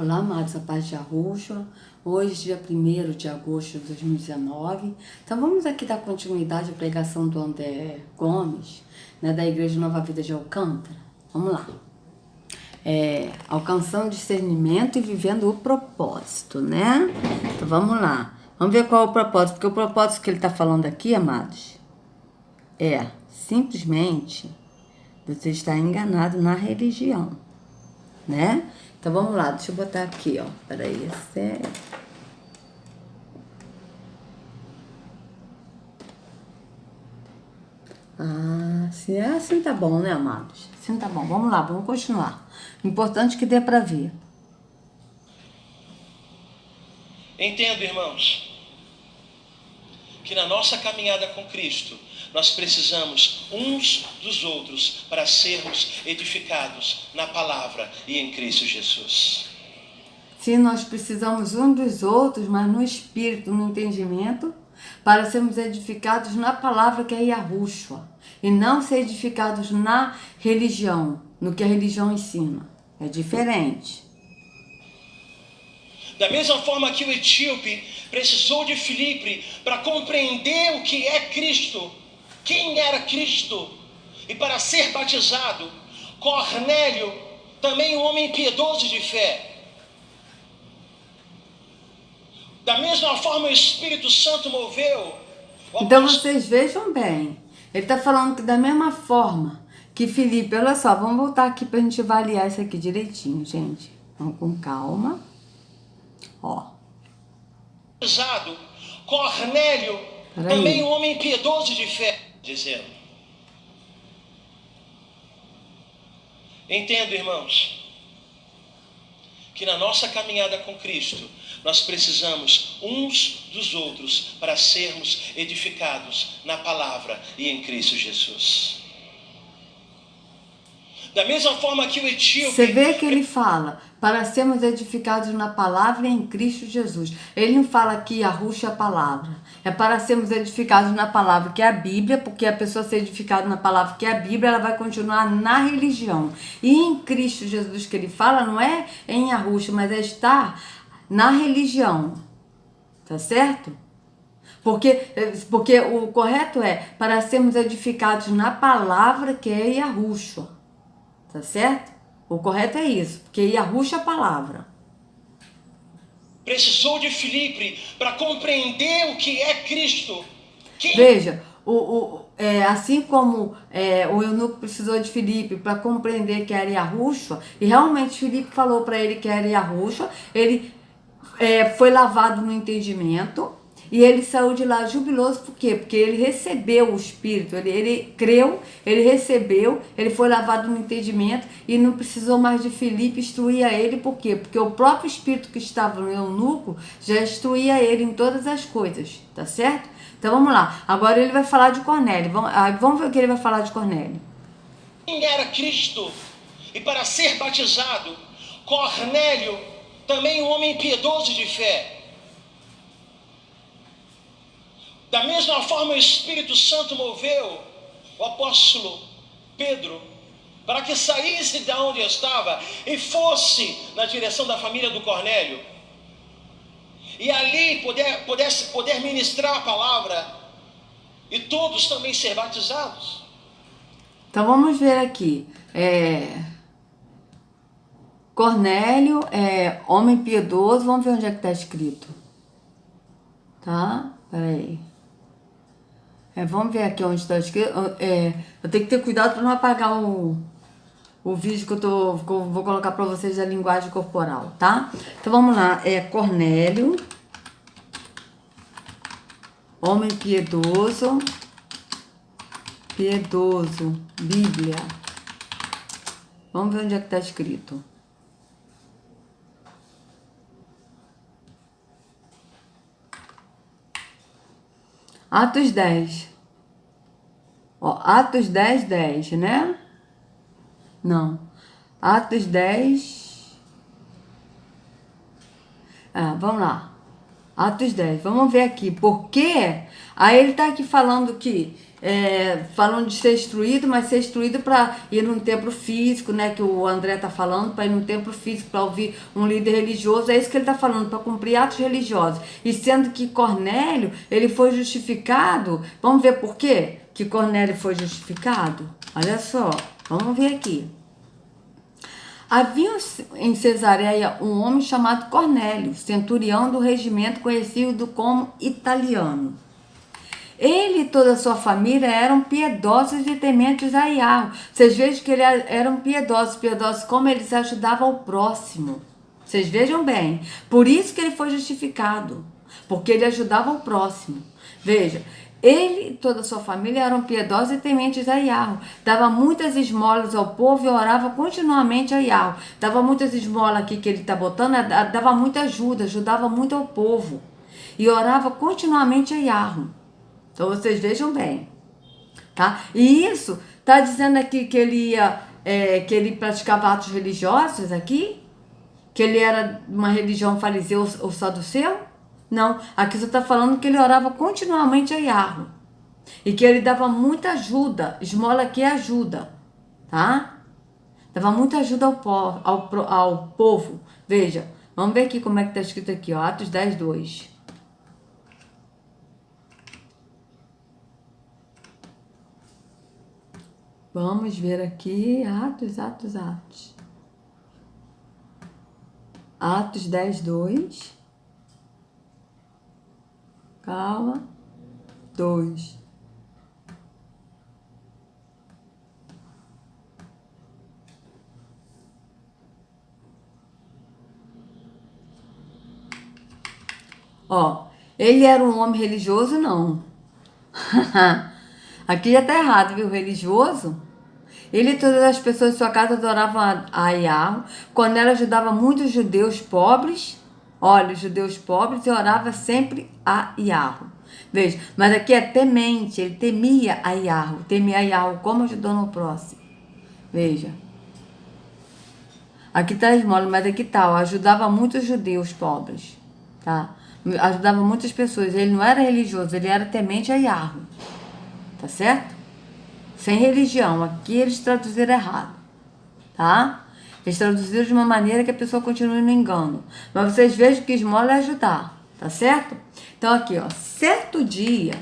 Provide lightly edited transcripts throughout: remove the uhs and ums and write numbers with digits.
Olá, amados, a paz de Yahushua. Hoje, dia 1º de agosto de 2019. Então, vamos aqui dar continuidade à pregação do André Gomes, né, da Igreja Nova Vida de Alcântara. Vamos lá. Alcançando discernimento e vivendo o propósito, né? Então, vamos lá. Vamos ver qual é o propósito, porque o propósito que ele está falando aqui, amados, é simplesmente você estar enganado na religião, né? Então, vamos lá, deixa eu botar aqui, ó. Peraí, se é assim tá bom, né, amados? Assim tá bom, vamos lá, vamos continuar. Importante que dê pra ver. Entendo, irmãos, que na nossa caminhada com Cristo, nós precisamos uns dos outros para sermos edificados na palavra e em Cristo Jesus. Sim, nós precisamos uns dos outros, mas no espírito, no entendimento, para sermos edificados na palavra que é Yahushua, e não ser edificados na religião, no que a religião ensina. É diferente. Da mesma forma que o etíope precisou de Filipe para compreender o que é Cristo, quem era Cristo, e para ser batizado, Cornélio, também um homem piedoso de fé. Da mesma forma o Espírito Santo moveu. Então vocês vejam bem, ele está falando que da mesma forma que Filipe, olha só, vamos voltar aqui para a gente avaliar isso aqui direitinho, gente. Vamos com calma. Ó. Cornélio, também um homem piedoso de fé, dizendo. Entendo, irmãos, que na nossa caminhada com Cristo, nós precisamos uns dos outros para sermos edificados na palavra e em Cristo Jesus. Da mesma forma que o etíope... Você vê que ele fala, para sermos edificados na palavra e em Cristo Jesus. Ele não fala que Yahushua é a palavra. É para sermos edificados na palavra, que é a Bíblia, porque a pessoa ser edificada na palavra, que é a Bíblia, ela vai continuar na religião. E em Cristo Jesus que ele fala, não é em Yahushua, mas é estar na religião. Tá certo? Porque o correto é para sermos edificados na palavra, que é Yahushua. Tá certo? O correto é isso, porque Yahushua é a palavra. Precisou de Filipe para compreender o que é Cristo. Veja, assim como o eunuco precisou de Filipe para compreender que era Yahushua, e realmente Filipe falou para ele que era Yahushua, ele foi lavado no entendimento. E ele saiu de lá jubiloso, por quê? Porque ele recebeu o Espírito, ele creu, ele recebeu, ele foi lavado no entendimento e não precisou mais de Filipe instruir a ele, por quê? Porque o próprio Espírito que estava no eunuco já instruía ele em todas as coisas, tá certo? Então vamos lá, agora ele vai falar de Cornélio, vamos ver o que ele vai falar de Cornélio. Quem era Cristo? E para ser batizado, Cornélio, também um homem piedoso de fé. Da mesma forma o Espírito Santo moveu o apóstolo Pedro para que saísse de onde estava e fosse na direção da família do Cornélio. E ali poder ministrar a palavra e todos também ser batizados. Então vamos ver aqui. Cornélio é homem piedoso. Vamos ver onde é que está escrito. Tá? Peraí. Vamos ver aqui onde está escrito. Eu tenho que ter cuidado para não apagar o vídeo que eu vou colocar para vocês da linguagem corporal, tá? Então vamos lá. Cornélio, homem piedoso, Bíblia. Vamos ver onde é que está escrito. Atos 10. Atos 10, 10, né? Não. Atos 10. Vamos lá. Atos 10. Vamos ver aqui. Por quê? Aí ele está aqui falando que falando de ser instruído, mas ser instruído para ir num templo físico, né? Que o André está falando, para ir num templo físico, para ouvir um líder religioso. É isso que ele está falando, para cumprir atos religiosos. E sendo que Cornélio, ele foi justificado. Vamos ver por quê que Cornélio foi justificado? Olha só, vamos ver aqui. Havia em Cesareia um homem chamado Cornélio, centurião do regimento conhecido como italiano. Ele e toda a sua família eram piedosos e tementes a Yahweh. Vocês vejam que eles eram piedosos como eles ajudavam o próximo. Vocês vejam bem. Por isso que ele foi justificado, porque ele ajudava o próximo. Veja, ele e toda a sua família eram piedosos e tementes a Yahweh. Dava muitas esmolas ao povo e orava continuamente a Yahweh. Dava muitas esmolas aqui que ele está botando, dava muita ajuda, ajudava muito ao povo. E orava continuamente a Yahweh. Então vocês vejam bem, tá? E isso tá dizendo aqui que ele que ele praticava atos religiosos aqui? Que ele era de uma religião fariseu ou saduceu? Não, aqui só está falando que ele orava continuamente a Yahweh. E que ele dava muita ajuda, esmola aqui é ajuda, tá? Dava muita ajuda ao povo. Veja, vamos ver aqui como é que está escrito aqui, ó, Atos 10, 2. Vamos ver aqui, Atos. Atos 10, 2. Calma. 2. Ó, ele era um homem religioso? Não. Aqui já tá errado, viu? Religioso. Ele e todas as pessoas de sua casa adoravam a Yahweh. Cornélio ajudava muitos judeus pobres. Olha, os judeus pobres, e orava sempre a Yahweh. Veja, mas aqui é temente. Ele temia a Yahweh. Temia a Yahweh como ajudou no próximo. Veja. Aqui tá a esmola, mas aqui tá, ó, ajudava muitos judeus pobres. Tá? Ajudava muitas pessoas. Ele não era religioso, ele era temente a Yahweh. Tá certo? Sem religião. Aqui eles traduziram errado. Tá? Eles traduziram de uma maneira que a pessoa continue no engano. Mas vocês vejam que esmola é ajudar. Tá certo? Então aqui, ó. Certo dia,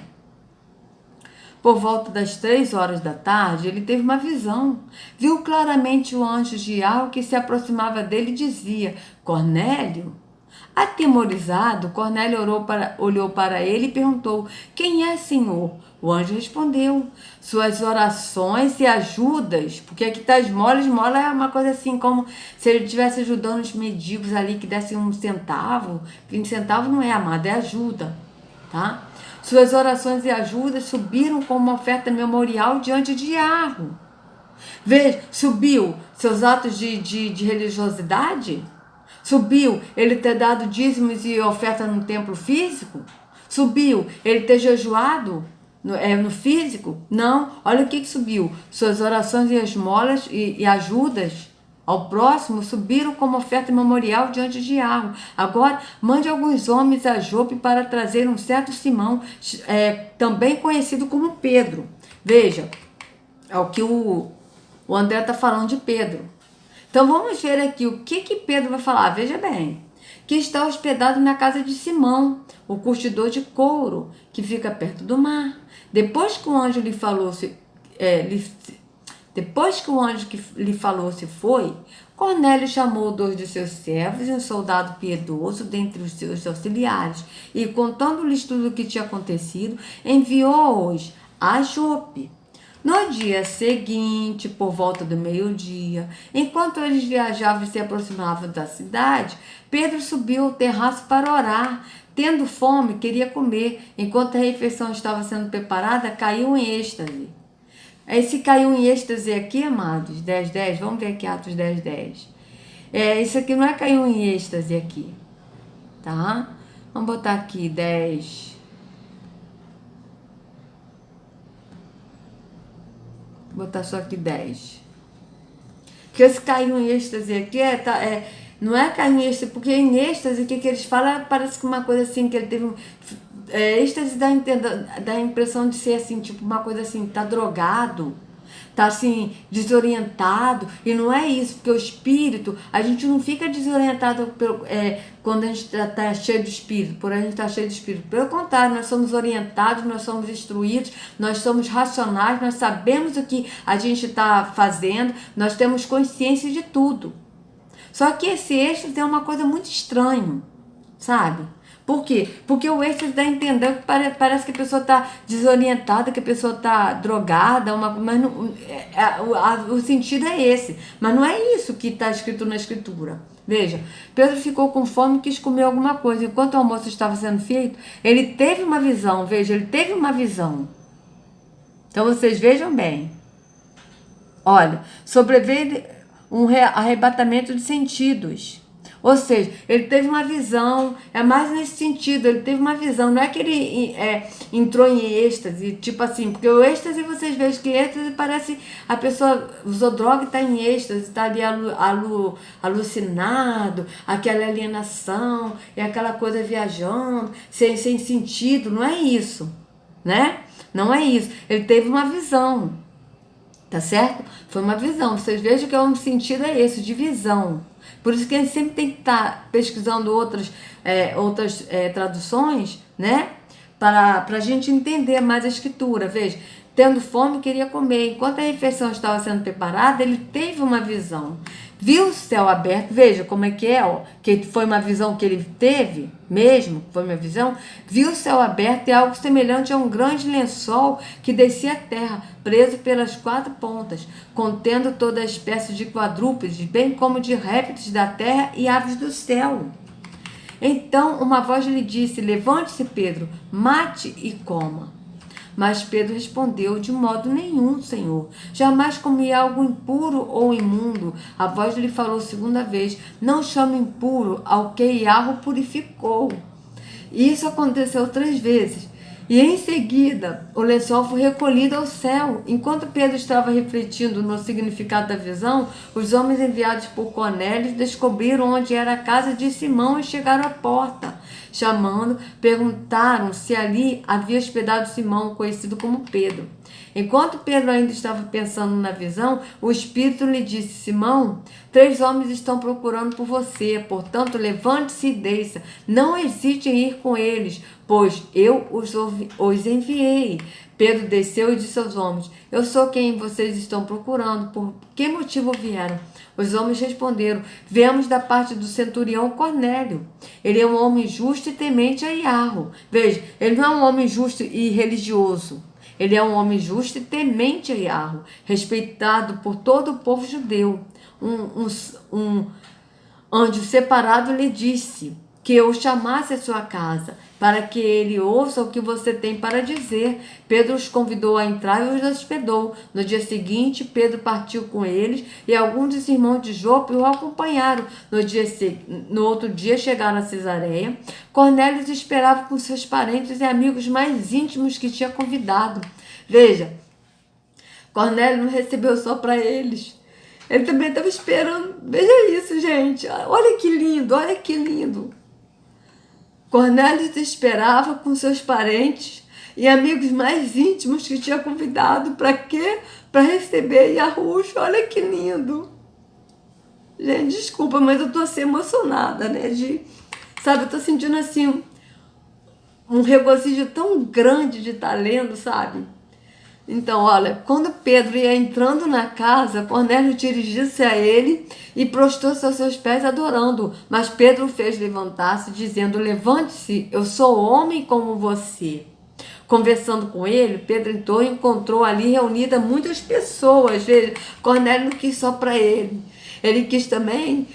por volta das 3 horas da tarde, ele teve uma visão. Viu claramente o anjo de Yahweh que se aproximava dele e dizia: Cornélio. Atemorizado, Cornélio olhou para ele e perguntou: Quem é, Senhor? O anjo respondeu: Suas orações e ajudas, porque aqui está esmola é uma coisa assim, como se ele estivesse ajudando os mendigos ali que dessem 1 centavo. 20 centavos não é, amado, é ajuda, tá? Suas orações e ajudas subiram como uma oferta memorial diante de Yahweh. Veja, subiu seus atos de religiosidade? Subiu ele ter dado dízimos e oferta no templo físico? Subiu ele ter jejuado no físico? Não. Olha o que subiu. Suas orações e esmolas e ajudas ao próximo subiram como oferta memorial diante de Yahweh. Agora, mande alguns homens a Jope para trazer um certo Simão, também conhecido como Pedro. Veja, é o que o André está falando de Pedro. Então vamos ver aqui o que Pedro vai falar. Veja bem, que está hospedado na casa de Simão, o curtidor de couro, que fica perto do mar. Depois que o anjo lhe falou se foi, Cornélio chamou 2 de seus servos e um soldado piedoso dentre os seus auxiliares, e contando-lhes tudo o que tinha acontecido, enviou-os a Jope. No dia seguinte, por volta do meio-dia, enquanto eles viajavam e se aproximavam da cidade, Pedro subiu ao terraço para orar. Tendo fome, queria comer. Enquanto a refeição estava sendo preparada, caiu em êxtase. Esse caiu em êxtase aqui, amados, 10:10, vamos ver aqui Atos 10:10. Isso aqui não é caiu em êxtase aqui, tá? Vamos botar aqui 10. Vou botar só aqui 10. Porque esse caiu em êxtase aqui Não é cair em êxtase, porque em êxtase, o que eles falam, parece que uma coisa assim, que ele teve... êxtase dá a impressão de ser assim, tipo uma coisa assim, tá drogado, tá assim, desorientado, e não é isso, porque o espírito, a gente não fica desorientado quando a gente tá cheio de espírito, por a gente tá cheio de espírito. Pelo contrário, nós somos orientados, nós somos instruídos, nós somos racionais, nós sabemos o que a gente está fazendo, nós temos consciência de tudo. Só que esse êxtase é uma coisa muito estranha, sabe? Por quê? Porque o êxtase dá a entender que parece que a pessoa está desorientada, que a pessoa está drogada, mas não, o sentido é esse. Mas não é isso que está escrito na escritura. Veja, Pedro ficou com fome e quis comer alguma coisa. Enquanto o almoço estava sendo feito, ele teve uma visão. Veja, ele teve uma visão. Então vocês vejam bem. Olha, sobreveio um arrebatamento de sentidos. Ou seja, ele teve uma visão, é mais nesse sentido, ele teve uma visão, não é que ele entrou em êxtase, tipo assim, porque o êxtase, vocês veem que êxtase parece, a pessoa usou droga e está em êxtase, está ali alucinado, aquela alienação, é aquela coisa viajando, sem sentido, não é isso, né? Não é isso, ele teve uma visão, tá certo? Foi uma visão, vocês vejam que o sentido é esse, de visão. Por isso que a gente sempre tem que estar pesquisando outras traduções, né? Para a gente entender mais a escritura. Veja, tendo fome, queria comer. Enquanto a refeição estava sendo preparada, ele teve uma visão. Viu o céu aberto, veja como é, ó, que foi uma visão que ele teve, mesmo, foi uma visão, viu o céu aberto e algo semelhante a um grande lençol que descia à terra, preso pelas 4 pontas, contendo toda a espécie de quadrúpedes, bem como de répteis da terra e aves do céu. Então uma voz lhe disse: levante-se, Pedro, mate e coma. Mas Pedro respondeu: de modo nenhum, Senhor. Jamais comi algo impuro ou imundo. A voz lhe falou segunda vez: não chame impuro ao que Iarro purificou. Isso aconteceu 3 vezes. E em seguida, o lençol foi recolhido ao céu. Enquanto Pedro estava refletindo no significado da visão, os homens enviados por Cornélio descobriram onde era a casa de Simão e chegaram à porta. Chamando, perguntaram se ali havia hospedado Simão, conhecido como Pedro. Enquanto Pedro ainda estava pensando na visão, o Espírito lhe disse: Simão, 3 homens estão procurando por você, portanto levante-se e desça. Não hesite em ir com eles, pois eu os enviei. Pedro desceu e disse aos homens: eu sou quem vocês estão procurando, por que motivo vieram? Os homens responderam: viemos da parte do centurião Cornélio. Ele é um homem justo e temente a Iarro. Veja, ele não é um homem justo e religioso. Ele é um homem justo e temente a Iarro, respeitado por todo o povo judeu. Um anjo separado lhe disse que eu chamasse a sua casa, para que ele ouça o que você tem para dizer. Pedro os convidou a entrar e os hospedou. No dia seguinte, Pedro partiu com eles e alguns dos irmãos de Jope o acompanharam. No outro dia chegaram a Cesareia. Cornélio os esperava com seus parentes e amigos mais íntimos que tinha convidado. Veja, Cornélio não recebeu só para eles. Ele também estava esperando. Veja isso, gente. Olha que lindo, olha que lindo. Cornélio te esperava com seus parentes e amigos mais íntimos que tinha convidado. Para quê? Para receber Iarruxo. Olha que lindo. Gente, desculpa, mas eu tô assim emocionada, né? Sabe, eu tô sentindo assim um regozijo tão grande de estar lendo, sabe? Então, olha, quando Pedro ia entrando na casa, Cornélio dirigiu-se a ele e prostou-se aos seus pés adorando. Mas Pedro o fez levantar-se, dizendo: levante-se, eu sou homem como você. Conversando com ele, Pedro entrou e encontrou ali reunida muitas pessoas. Veja, Cornélio não quis só para ele. Ele quis também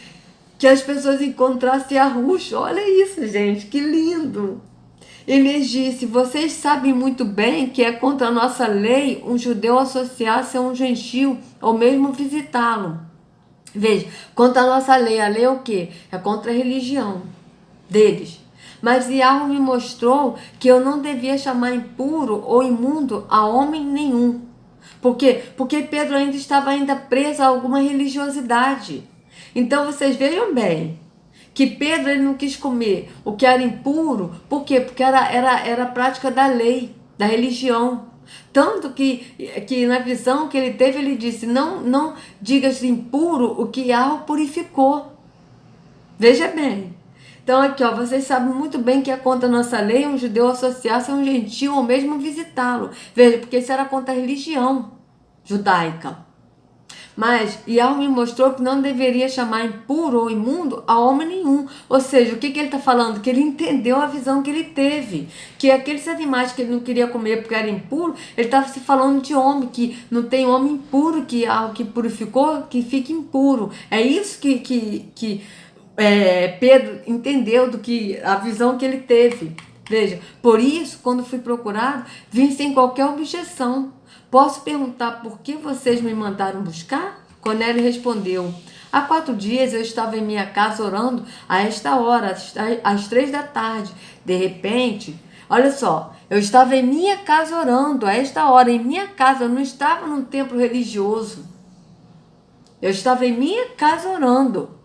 que as pessoas encontrassem Iarruxo. Olha isso, gente, que lindo. Ele disse: vocês sabem muito bem que é contra a nossa lei um judeu associar-se a um gentio ou mesmo visitá-lo. Veja, contra a nossa lei, a lei é o quê? É contra a religião deles. Mas Iarro me mostrou que eu não devia chamar impuro ou imundo a homem nenhum. Por quê? Porque Pedro ainda estava preso a alguma religiosidade. Então vocês vejam bem que Pedro ele não quis comer o que era impuro. Por quê? Porque era a prática da lei, da religião. Tanto que na visão que ele teve, ele disse, não digas impuro o que Yahweh purificou. Veja bem. Então aqui, ó, vocês sabem muito bem que é contra a nossa lei um judeu associar-se a um gentil ou mesmo visitá-lo. Veja, porque isso era contra a religião judaica. Mas Yahweh me mostrou que não deveria chamar impuro ou imundo a homem nenhum. Ou seja, o que ele está falando? Que ele entendeu a visão que ele teve. Que aqueles animais que ele não queria comer porque era impuro, ele estava se falando de homem, que não tem homem impuro, que algo que purificou, que fica impuro. É isso que Pedro entendeu do que a visão que ele teve. Veja, por isso, quando fui procurado, vim sem qualquer objeção. Posso perguntar por que vocês me mandaram buscar? Cornélio respondeu, há 4 dias eu estava em minha casa orando a esta hora, às 3 da tarde. De repente, olha só, eu estava em minha casa orando a esta hora, em minha casa, eu não estava num templo religioso. Eu estava em minha casa orando.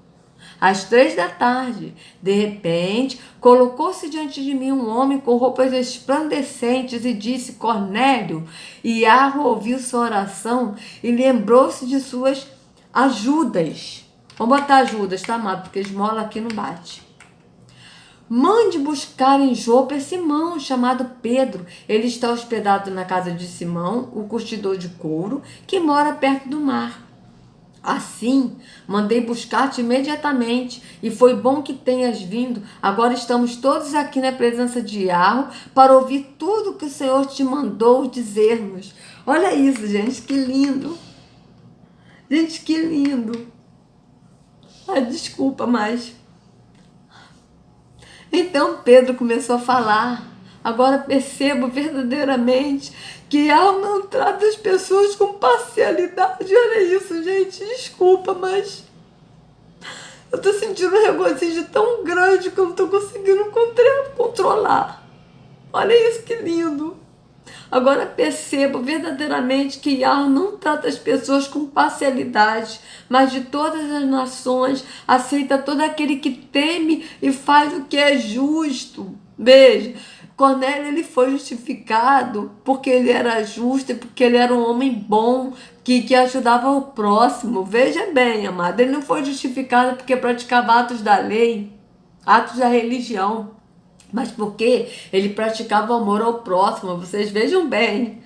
Às 3 da tarde, de repente, colocou-se diante de mim um homem com roupas resplandecentes e disse, Cornélio. E Yahweh ouviu sua oração e lembrou-se de suas ajudas. Vamos botar ajudas, tá, amado? Porque esmola aqui não bate. Mande buscar em Jope Simão, chamado Pedro. Ele está hospedado na casa de Simão, o curtidor de couro, que mora perto do mar. Assim, mandei buscar-te imediatamente, e foi bom que tenhas vindo. Agora estamos todos aqui na presença de Yahweh para ouvir tudo que o Senhor te mandou dizer-nos. Olha isso, gente, que lindo. Gente, que lindo. Ai, desculpa, mas... Então Pedro começou a falar. Agora percebo verdadeiramente que Yahweh não trata as pessoas com parcialidade. Olha isso, gente. Desculpa, mas eu tô sentindo um regozijo tão grande que eu não tô conseguindo controlar. Olha isso, que lindo. Agora percebo verdadeiramente que Yahweh não trata as pessoas com parcialidade, mas de todas as nações aceita todo aquele que teme e faz o que é justo. Veja, Cornélio ele foi justificado porque ele era justo e porque ele era um homem bom, que ajudava o próximo. Veja bem, amado, ele não foi justificado porque praticava atos da lei, atos da religião, mas porque ele praticava o amor ao próximo. Vocês vejam bem.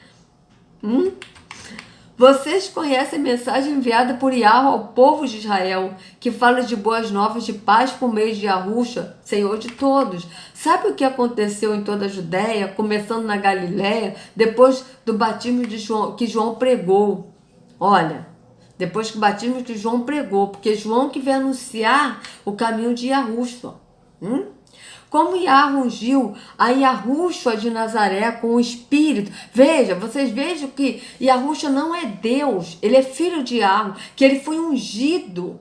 Vocês conhecem a mensagem enviada por Yahweh ao povo de Israel, que fala de boas novas de paz por meio de Yahusha, Senhor de todos. Sabe o que aconteceu em toda a Judéia, começando na Galiléia, depois do batismo de João, que João pregou? Olha, depois que o batismo que João pregou, porque João que veio anunciar o caminho de Yahusha. Como Yahweh ungiu a Yahushua de Nazaré com o Espírito. Veja, vocês vejam que Yahushua não é Deus, ele é filho de Yahweh, que ele foi ungido.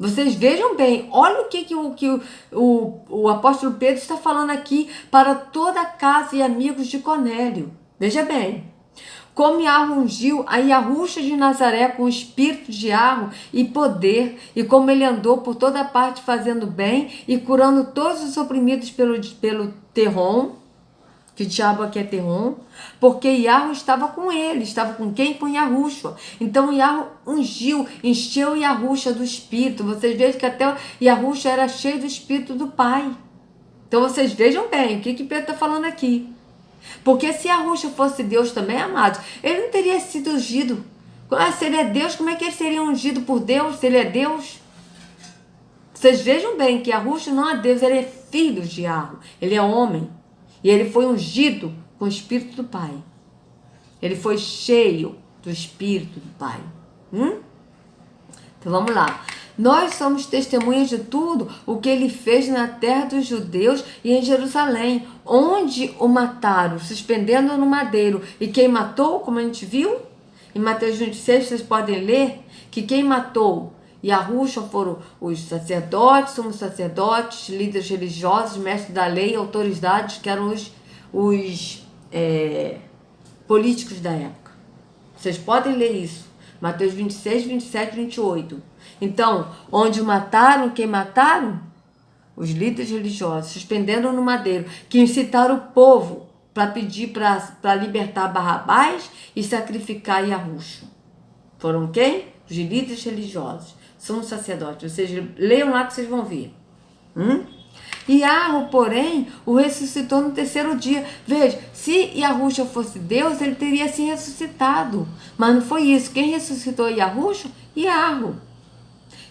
Vocês vejam bem, olha o que o apóstolo Pedro está falando aqui para toda a casa e amigos de Cornélio. Veja bem. Como Yahweh ungiu a Yahushua de Nazaré com o espírito de Yahweh e poder, e como ele andou por toda parte fazendo bem e curando todos os oprimidos pelo terrom, que o diabo aqui é terrom, porque Yahweh estava com ele. Estava com quem? Com Yahushua. Então Yahweh ungiu, encheu Yahushua do espírito. Vocês vejam que até Yahushua era cheio do espírito do Pai. Então vocês vejam bem o que Pedro está falando aqui. Porque se Yahushua fosse Deus também, amados, ele não teria sido ungido. Se ele é Deus, como é que ele seria ungido por Deus, se ele é Deus? Vocês vejam bem que Yahushua não é Deus, ele é filho de Yahweh, ele é homem. E ele foi ungido com o Espírito do Pai. Ele foi cheio do Espírito do Pai. Então vamos lá. Nós somos testemunhas de tudo o que ele fez na terra dos judeus e em Jerusalém, onde o mataram, suspendendo-o no madeiro. E quem matou, como a gente viu, em Mateus 26, vocês podem ler, que quem matou Yahushua foram os sacerdotes, sumos sacerdotes, líderes religiosos, mestres da lei, autoridades, que eram os políticos da época. Vocês podem ler isso. Mateus 26, 27, 28. Então, onde mataram, quem mataram? Os líderes religiosos, suspenderam no madeiro, que incitaram o povo para pedir para libertar Barrabás e sacrificar Yahushua. Foram quem? Os líderes religiosos. São os sacerdotes. Vocês leiam lá que vocês vão ver. Yarro, porém, o ressuscitou no terceiro dia. Veja, se Yahushua fosse Deus, ele teria se ressuscitado. Mas não foi isso. Quem ressuscitou Yahushua? Yarro.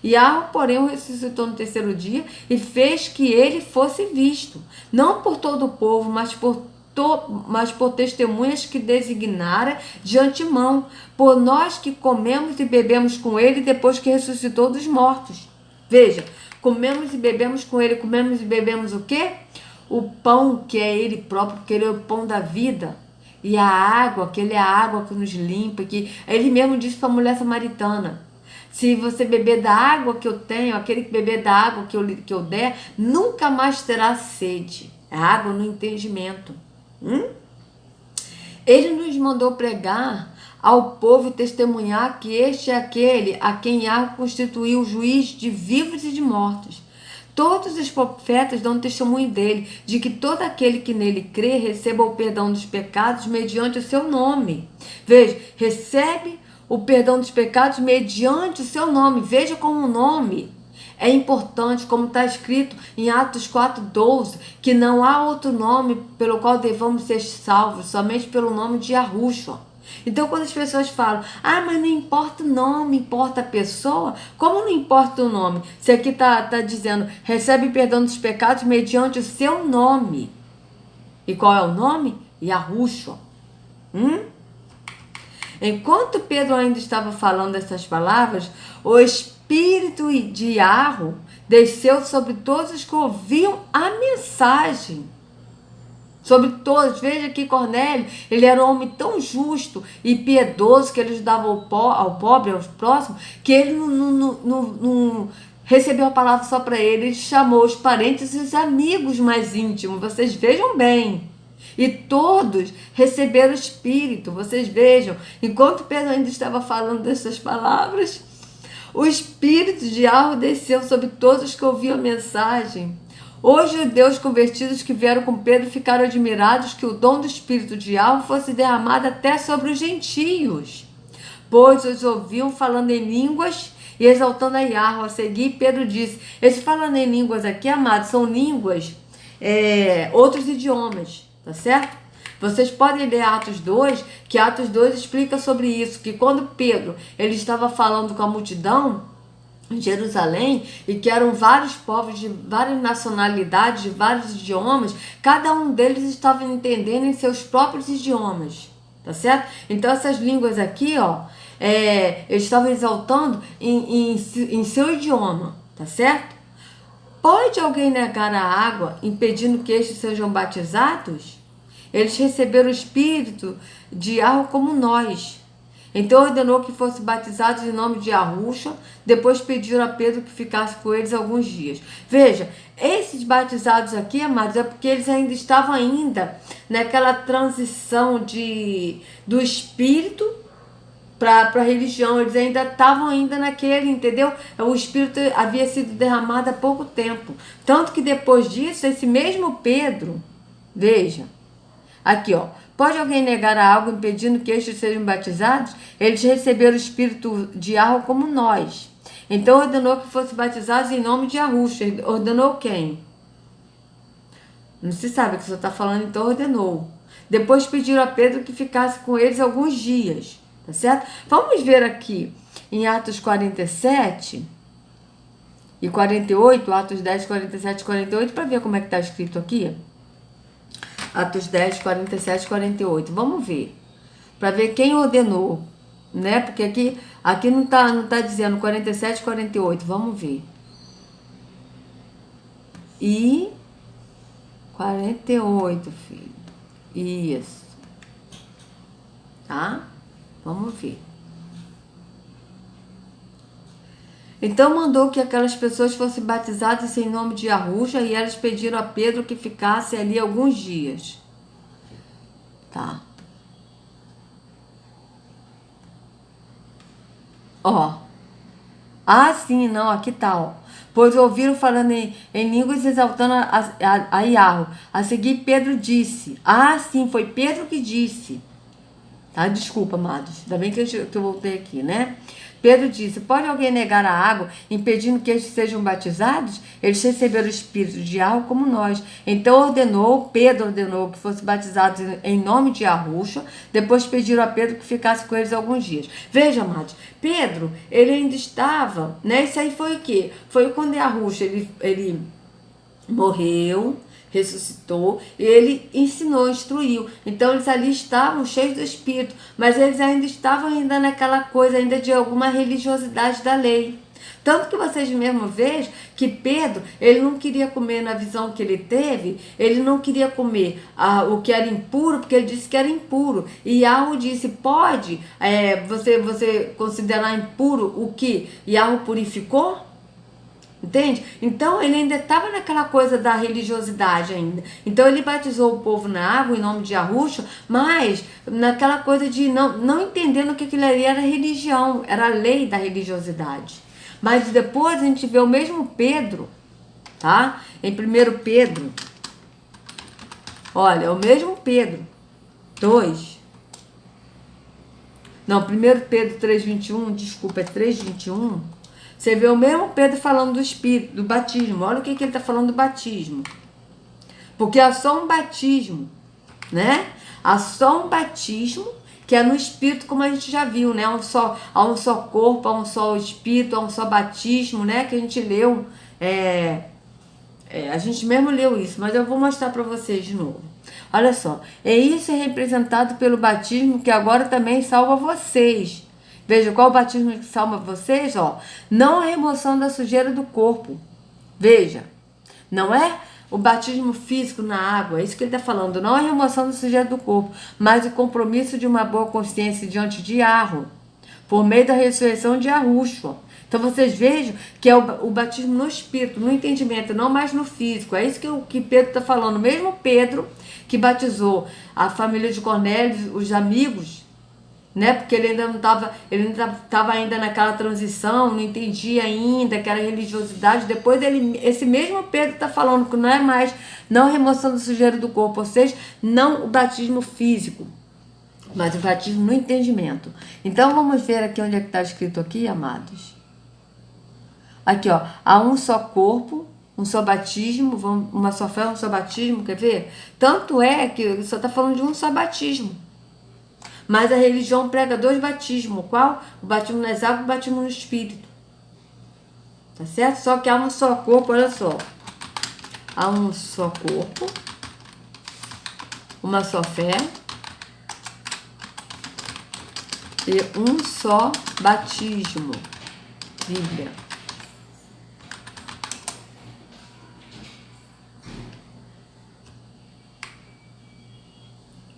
Yarro, porém, o ressuscitou no terceiro dia e fez que ele fosse visto. Não por todo o povo, mas por testemunhas que designara de antemão, por nós que comemos e bebemos com ele depois que ressuscitou dos mortos. Veja, comemos e bebemos com ele, comemos e bebemos o quê? O pão que é ele próprio, porque ele é o pão da vida. E a água, que ele é a água que nos limpa, que ele mesmo disse para a mulher samaritana: se você beber da água que eu tenho, aquele que beber da água que eu der, nunca mais terá sede. É água no entendimento. Ele nos mandou pregar ao povo e testemunhar que este é aquele a quem Yahweh constituiu o juiz de vivos e de mortos. Todos os profetas dão testemunho dele, de que todo aquele que nele crê receba o perdão dos pecados mediante o seu nome. Veja, recebe o perdão dos pecados mediante o seu nome. Veja como o nome é importante, como está escrito em Atos 4:12, que não há outro nome pelo qual devamos ser salvos, somente pelo nome de Yahushua. Então, quando as pessoas falam, mas não importa o nome, importa a pessoa, como não importa o nome? Se aqui está dizendo, recebe perdão dos pecados mediante o seu nome. E qual é o nome? Yahushua. Enquanto Pedro ainda estava falando essas palavras, o Espírito de Yahweh desceu sobre todos os que ouviam a mensagem. Sobre todos. Veja que Cornélio, ele era um homem tão justo e piedoso, que ele ajudava ao pobre, aos próximos, que ele não recebeu a palavra só para ele. Ele chamou os parentes e os amigos mais íntimos. Vocês vejam bem. E todos receberam o Espírito. Vocês vejam, enquanto Pedro ainda estava falando dessas palavras, o Espírito de Yahweh desceu sobre todos os que ouviam a mensagem. Os judeus convertidos que vieram com Pedro ficaram admirados que o dom do Espírito de Yahweh fosse derramado até sobre os gentios, pois os ouviam falando em línguas e exaltando a Yahweh. A seguir, Pedro disse: esse falando em línguas aqui, amados, são línguas, outros idiomas, tá certo? Vocês podem ler Atos 2, que Atos 2 explica sobre isso, que quando Pedro ele estava falando com a multidão em Jerusalém, e que eram vários povos de várias nacionalidades, de vários idiomas, cada um deles estava entendendo em seus próprios idiomas, tá certo? Então essas línguas aqui, eles estavam exaltando em seu idioma, tá certo? Pode alguém negar a água, impedindo que estes sejam batizados? Eles receberam o Espírito de Yahweh como nós. Então ordenou que fossem batizados em nome de Yahushua. Depois pediram a Pedro que ficasse com eles alguns dias. Veja, esses batizados aqui, amados, é porque eles ainda estavam naquela transição do Espírito para a religião. Eles ainda estavam naquele, entendeu? O Espírito havia sido derramado há pouco tempo. Tanto que depois disso, esse mesmo Pedro, veja, aqui pode alguém negar a algo impedindo que estes sejam batizados? Eles receberam o Espírito de Yahweh como nós. Então ordenou que fossem batizados em nome de Yahushua. Ordenou quem? Não se sabe, que só está falando, então ordenou. Depois pediram a Pedro que ficasse com eles alguns dias. Tá certo? Vamos ver aqui em Atos 47 e 48, Atos 10, 47 e 48, para ver como é que está escrito aqui. Atos 10, 47 e 48. Vamos ver. Para ver quem ordenou, né? Porque aqui não tá dizendo 47 e 48. Vamos ver. E 48, filho. Isso. Tá? Vamos ver. Então mandou que aquelas pessoas fossem batizadas em nome de Yahushua, e elas pediram a Pedro que ficasse ali alguns dias. Tá. Ah, sim, não, aqui tá, ó. Pois ouviram falando em línguas exaltando a Iarro. A seguir, Pedro disse. Ah, sim, foi Pedro que disse. Tá? Desculpa, amados. Ainda bem que eu voltei aqui, né? Pedro disse: pode alguém negar a água, impedindo que eles sejam batizados? Eles receberam o Espírito de Yahweh como nós. Então Pedro ordenou que fossem batizados em nome de Yahushua. Depois pediram a Pedro que ficasse com eles alguns dias. Veja, amados, Pedro, ele ainda estava, né? Isso aí foi o quê? Foi quando Yahushua, ele morreu, ressuscitou, e ele ensinou, instruiu. Então eles ali estavam cheios do Espírito, mas eles ainda estavam ainda naquela coisa ainda de alguma religiosidade da lei. Tanto que vocês mesmo vejam que Pedro, ele não queria comer, na visão que ele teve, ele não queria comer o que era impuro, porque ele disse que era impuro. E Yahweh disse, pode você considerar impuro o que Yahweh purificou? Entende? Então ele ainda estava naquela coisa da religiosidade ainda. Então ele batizou o povo na água em nome de Yahushua, mas naquela coisa de não entendendo que aquilo ali era religião, era a lei da religiosidade. Mas depois a gente vê o mesmo Pedro, tá? Em 1 Pedro, olha, o mesmo Pedro 2. Não, 1 Pedro 3,21, desculpa, é 3,21. Você vê o mesmo Pedro falando do Espírito, do batismo. Olha o que ele está falando do batismo. Porque há só um batismo, né? Há só um batismo que é no Espírito, como a gente já viu, né? Há um só corpo, há um só Espírito, há um só batismo, né? Que a gente leu. A gente mesmo leu isso, mas eu vou mostrar para vocês de novo. Olha só. E isso é representado pelo batismo que agora também salva vocês. Veja, qual o batismo que salva vocês? Ó, não a remoção da sujeira do corpo. Veja, não é o batismo físico na água, é isso que ele está falando. Não a remoção da sujeira do corpo, mas o compromisso de uma boa consciência diante de Yahweh, por meio da ressurreição de Yahushua. Então vocês vejam que é o batismo no espírito, no entendimento, não mais no físico. É isso que Pedro está falando. Mesmo Pedro que batizou a família de Cornélio, os amigos, né? Porque ele ainda estava ainda naquela transição, não entendia ainda que era religiosidade. Depois esse mesmo Pedro está falando que não é mais não a remoção da sujeira do corpo, ou seja, não o batismo físico, mas o batismo no entendimento. Então vamos ver aqui onde é que está escrito aqui, amados. Aqui, ó, há um só corpo, um só batismo, uma só fé, um só batismo, quer ver? Tanto é que só está falando de um só batismo. Mas a religião prega 2 batismos. Qual? O batismo nas águas e o batismo no Espírito. Tá certo? Só que há um só corpo, olha só. Há um só corpo, uma só fé e um só batismo. Bíblia.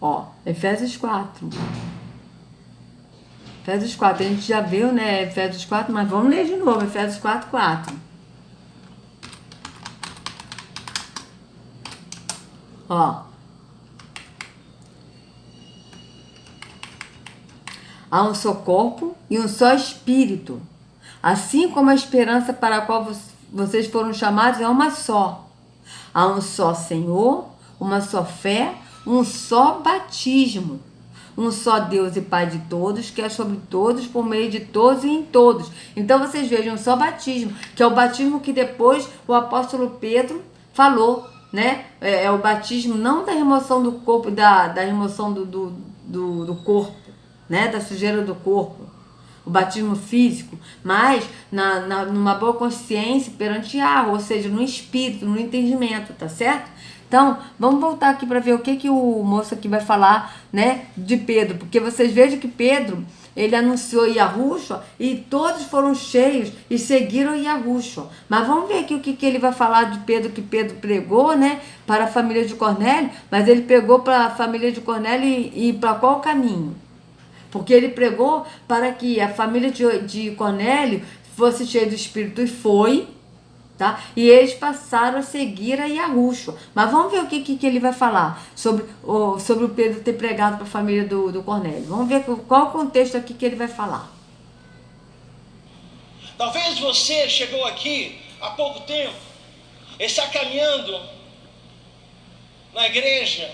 Ó, Efésios 4. Efésios 4, a gente já viu, né? Efésios 4, mas vamos ler de novo. Efésios 4, 4. Ó. Há um só corpo e um só espírito. Assim como a esperança para a qual vocês foram chamados é uma só. Há um só Senhor, uma só fé, um só batismo, um só Deus e Pai de todos, que é sobre todos, por meio de todos e em todos. Então vocês vejam, um só batismo, que é o batismo que depois o apóstolo Pedro falou, né? É o batismo não da remoção do corpo, da remoção do corpo, né? Da sujeira do corpo, o batismo físico, mas numa boa consciência perante Yahweh, ou seja, no espírito, no entendimento, tá certo? Então, vamos voltar aqui para ver o que o moço aqui vai falar, né, de Pedro. Porque vocês vejam que Pedro, ele anunciou Yahushua e todos foram cheios e seguiram Yahushua. Mas vamos ver aqui o que ele vai falar de Pedro, que Pedro pregou, né, para a família de Cornélio. Mas ele pregou para a família de Cornélio e para qual caminho? Porque ele pregou para que a família de Cornélio fosse cheia do Espírito e foi, tá? E eles passaram a seguir a Yahushua. Mas vamos ver o que ele vai falar sobre o Pedro ter pregado para a família do Cornélio. Vamos ver qual o contexto aqui que ele vai falar. Talvez você chegou aqui há pouco tempo, está caminhando na igreja,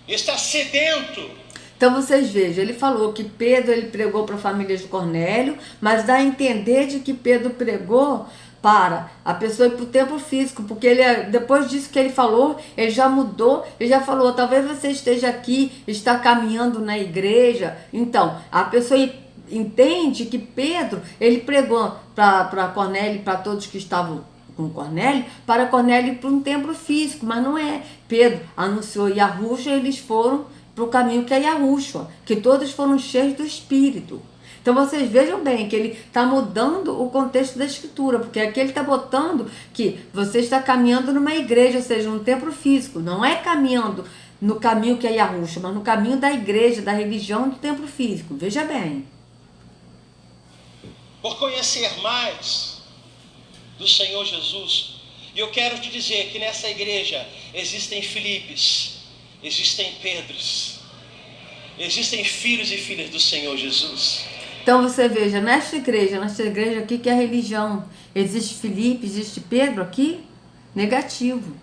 está sedento. Então vocês vejam, ele falou que Pedro ele pregou para a família de Cornélio, mas dá a entender de que Pedro pregou para a pessoa ir para o templo físico, porque ele, depois disso que ele falou, ele já mudou, ele já falou, talvez você esteja aqui, está caminhando na igreja. Então, a pessoa entende que Pedro, ele pregou para Cornélio, para todos que estavam com Cornélio, para Cornélio ir para um templo físico, mas não é. Pedro anunciou Yahushua, eles foram para o caminho que é Yahushua, que todos foram cheios do Espírito. Então vocês vejam bem que ele está mudando o contexto da escritura, porque aqui ele está botando que você está caminhando numa igreja, ou seja, num templo físico, não é caminhando no caminho que é Yahushua, mas no caminho da igreja, da religião do templo físico. Veja bem. Por conhecer mais do Senhor Jesus. E eu quero te dizer que nessa igreja existem Filipes, existem Pedros, existem filhos e filhas do Senhor Jesus. Então você veja, nesta igreja aqui que é a religião, existe Filipe, existe Pedro aqui? Negativo.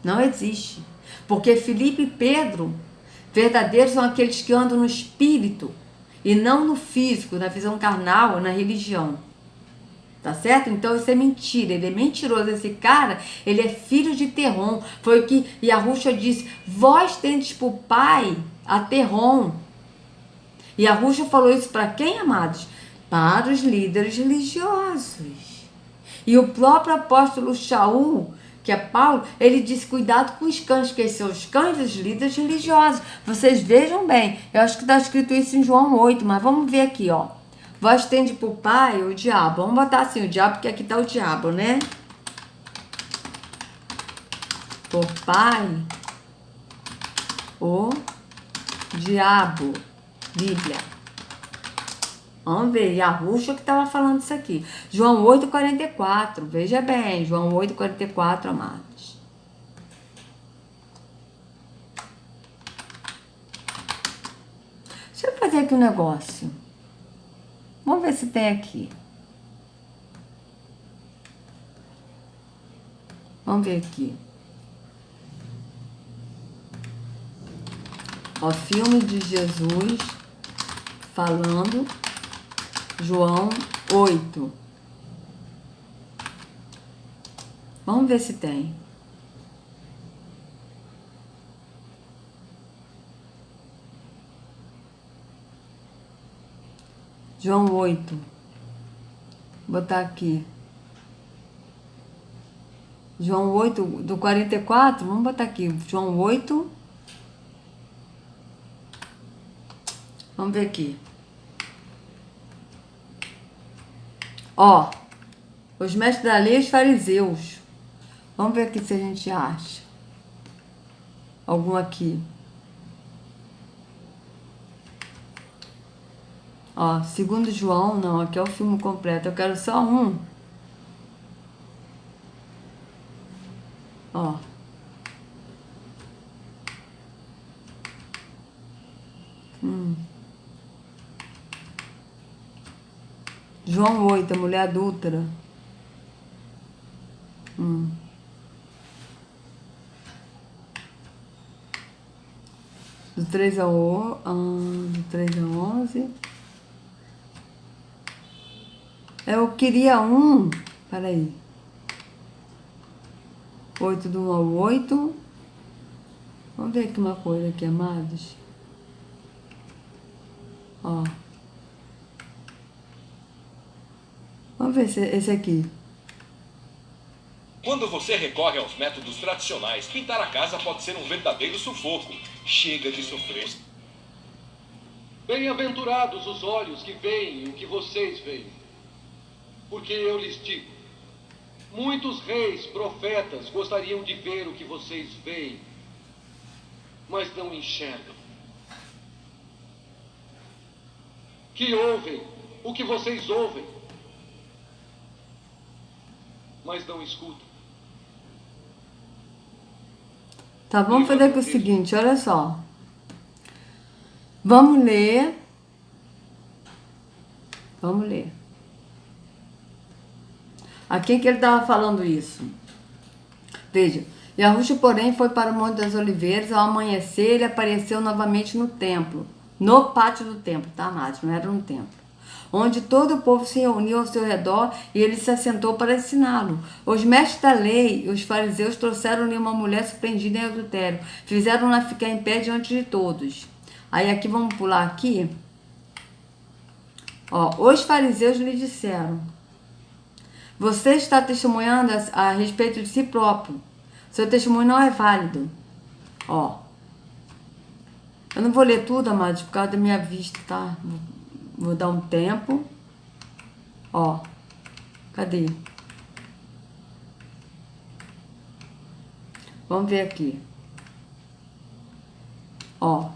Não existe. Porque Filipe e Pedro, verdadeiros, são aqueles que andam no espírito e não no físico, na visão carnal, na religião. Tá certo? Então isso é mentira, ele é mentiroso. Esse cara, ele é filho de Terrom. Foi o que Yahushua disse: vós tendes por pai a Terrom. E Yahushua falou isso para quem, amados? Para os líderes religiosos. E o próprio apóstolo Shaul, que é Paulo, ele disse: cuidado com os cães, que são os cães dos líderes religiosos. Vocês vejam bem, eu acho que está escrito isso em João 8, mas vamos ver aqui, ó. Vós tende por pai o diabo. Vamos botar assim, o diabo, porque aqui está o diabo, né? Por pai, o diabo. Bíblia. Vamos ver, Yahushua que estava falando isso aqui. João 8,44. Veja bem, João 8,44, amados. Deixa eu fazer aqui um negócio. Vamos ver se tem aqui. Vamos ver aqui. Ó, filme de Jesus falando, João 8. Vamos ver se tem. João 8. Vou botar aqui. João 8, do 44, vamos botar aqui. João 8. Vamos ver aqui. Ó, os mestres da lei e os fariseus. Vamos ver aqui se a gente acha algum aqui. Ó, segundo João, não, aqui é o filme completo. Eu quero só um. Ó. João 8, a mulher adúltera. Do 3 ao 11. Eu queria um. Peraí. 8 do 1 ao 8. Vamos ver aqui uma coisa aqui, amados. Ó. Vamos ver esse aqui. Quando você recorre aos métodos tradicionais, pintar a casa pode ser um verdadeiro sufoco. Chega de sofrer. Bem-aventurados os olhos que veem o que vocês veem. Porque eu lhes digo, muitos reis, profetas, gostariam de ver o que vocês veem, mas não enxergam. Que ouvem o que vocês ouvem, mas não escutam. Tá, vamos fazer aqui o seguinte, olha só. Vamos ler. Vamos ler. A quem que ele estava falando isso? Veja, Yahushua, porém, foi para o Monte das Oliveiras. Ao amanhecer, ele apareceu novamente no templo. No pátio do templo, tá, amados? Não era no templo. Onde todo o povo se reuniu ao seu redor e ele se assentou para ensiná-lo. Os mestres da lei e os fariseus trouxeram-lhe uma mulher surpreendida em adultério. Fizeram-na ficar em pé diante de todos. Aí aqui, vamos pular aqui. Ó, os fariseus lhe disseram: você está testemunhando a respeito de si próprio. Seu testemunho não é válido. Ó. Eu não vou ler tudo, amados, por causa da minha vista, tá? Vou dar um tempo. Ó. Cadê? Vamos ver aqui. Ó.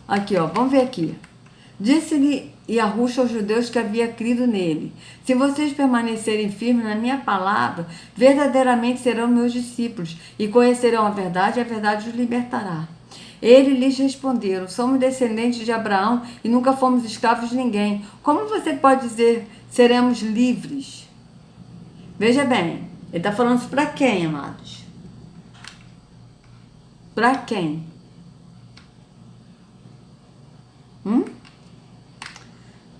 Aqui, ó. Vamos ver aqui. Disse-lhe Yahushua aos judeus que havia crido nele: se vocês permanecerem firmes na minha palavra, verdadeiramente serão meus discípulos e conhecerão a verdade os libertará. Eles lhes responderam: somos descendentes de Abraão e nunca fomos escravos de ninguém. Como você pode dizer seremos livres? Veja bem, ele está falando isso para quem, amados? Para quem?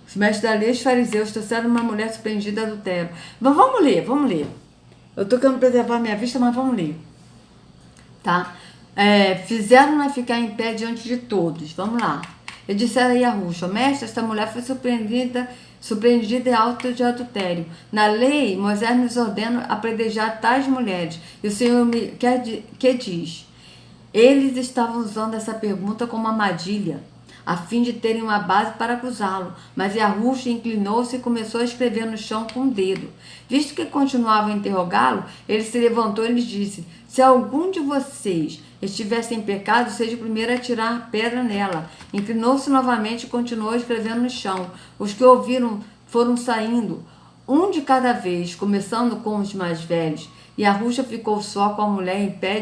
Os mestres da lei e os fariseus trouxeram uma mulher surpreendida de adultério. Vamos ler. Eu estou querendo preservar minha vista, mas vamos ler. Tá? Fizeram-na ficar em pé diante de todos. Vamos lá. E disseram a Yahushua: mestre, esta mulher foi surpreendida em auto de adultério. Na lei, Moisés nos ordena apedrejar tais mulheres. E o Senhor que diz? Eles estavam usando essa pergunta como armadilha, a fim de terem uma base para acusá-lo. Mas Yahushua inclinou-se e começou a escrever no chão com o dedo. Visto que continuavam a interrogá-lo, ele se levantou e lhes disse: se algum de vocês estivesse em pecado, seja o primeiro a tirar pedra nela. Inclinou-se novamente e continuou escrevendo no chão. Os que ouviram foram saindo, um de cada vez, começando com os mais velhos. Yahushua ficou só com a mulher em pé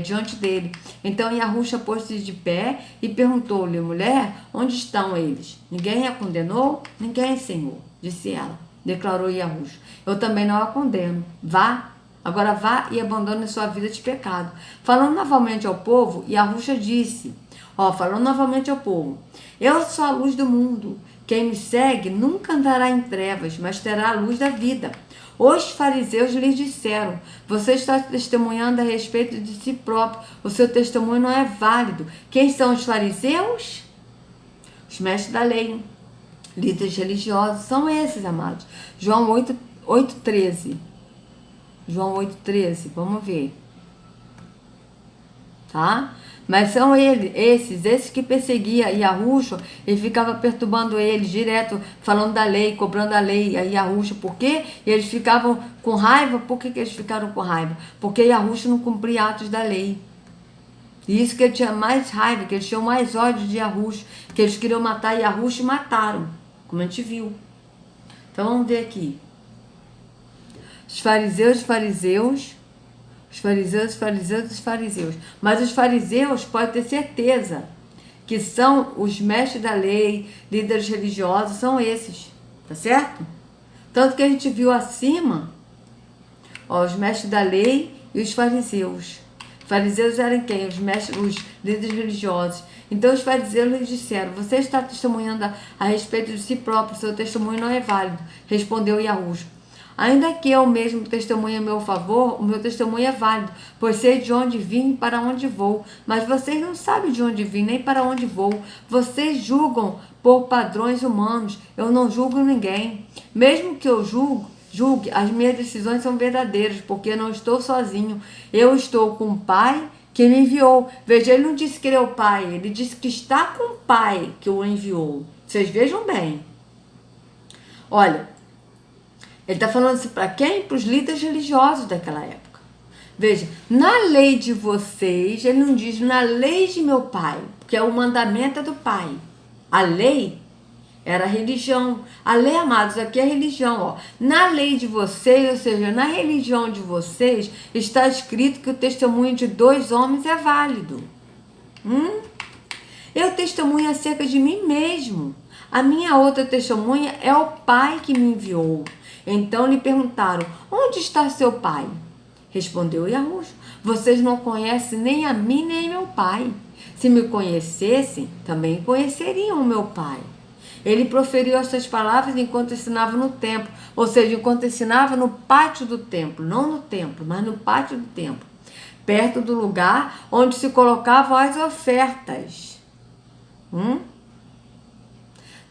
diante dele. Então Yahushua pôs-se de pé e perguntou-lhe: mulher, onde estão eles? Ninguém a condenou? Ninguém, Senhor, disse ela. Declarou Yahushua: eu também não a condeno. Vá, agora vá e abandone sua vida de pecado. Falando novamente ao povo, Yahushua disse: falando novamente ao povo: eu sou a luz do mundo. Quem me segue nunca andará em trevas, mas terá a luz da vida. Os fariseus lhes disseram: você está testemunhando a respeito de si próprio. O seu testemunho não é válido. Quem são os fariseus? Os mestres da lei, líderes religiosos, são esses, amados. João 8,13. João 8,13. Vamos ver. Tá? Mas são esses que perseguiam Yahushua e ficava perturbando eles direto, falando da lei, cobrando a lei, a Yahushua. Por quê? E eles ficavam com raiva. Por que eles ficaram com raiva? Porque Yahushua não cumpria atos da lei. E isso que ele tinha mais raiva, que eles tinham mais ódio de Yahushua, que eles queriam matar Yahushua e mataram, como a gente viu. Então vamos ver aqui. Os fariseus. Mas os fariseus, pode ter certeza, que são os mestres da lei, líderes religiosos, são esses, tá certo? Tanto que a gente viu acima, os mestres da lei e os fariseus. Os fariseus eram quem? Os líderes religiosos. Então os fariseus lhes disseram: você está testemunhando a respeito de si próprio, seu testemunho não é válido. Respondeu Yahushua: ainda que eu mesmo testemunhe a meu favor, o meu testemunho é válido, pois sei de onde vim e para onde vou. Mas vocês não sabem de onde vim nem para onde vou. Vocês julgam por padrões humanos. Eu não julgo ninguém. Mesmo que eu julgue, as minhas decisões são verdadeiras, porque eu não estou sozinho. Eu estou com o Pai que me enviou. Veja, ele não disse que ele é o Pai, ele disse que está com o Pai que o enviou. Vocês vejam bem. Olha, ele está falando isso para quem? Para os líderes religiosos daquela época. Veja, na lei de vocês, ele não diz na lei de meu pai, porque é o mandamento do pai. A lei era a religião. A lei, amados, aqui é a religião. Na lei de vocês, ou seja, na religião de vocês, está escrito que o testemunho de 2 homens é válido. Eu testemunho acerca de mim mesmo. A minha outra testemunha é o Pai que me enviou. Então lhe perguntaram, onde está seu pai? Respondeu Yahushua, vocês não conhecem nem a mim nem meu pai. Se me conhecessem, também conheceriam o meu pai. Ele proferiu estas palavras enquanto ensinava no templo, ou seja, enquanto ensinava no pátio do templo, não no templo, mas no pátio do templo, perto do lugar onde se colocavam as ofertas.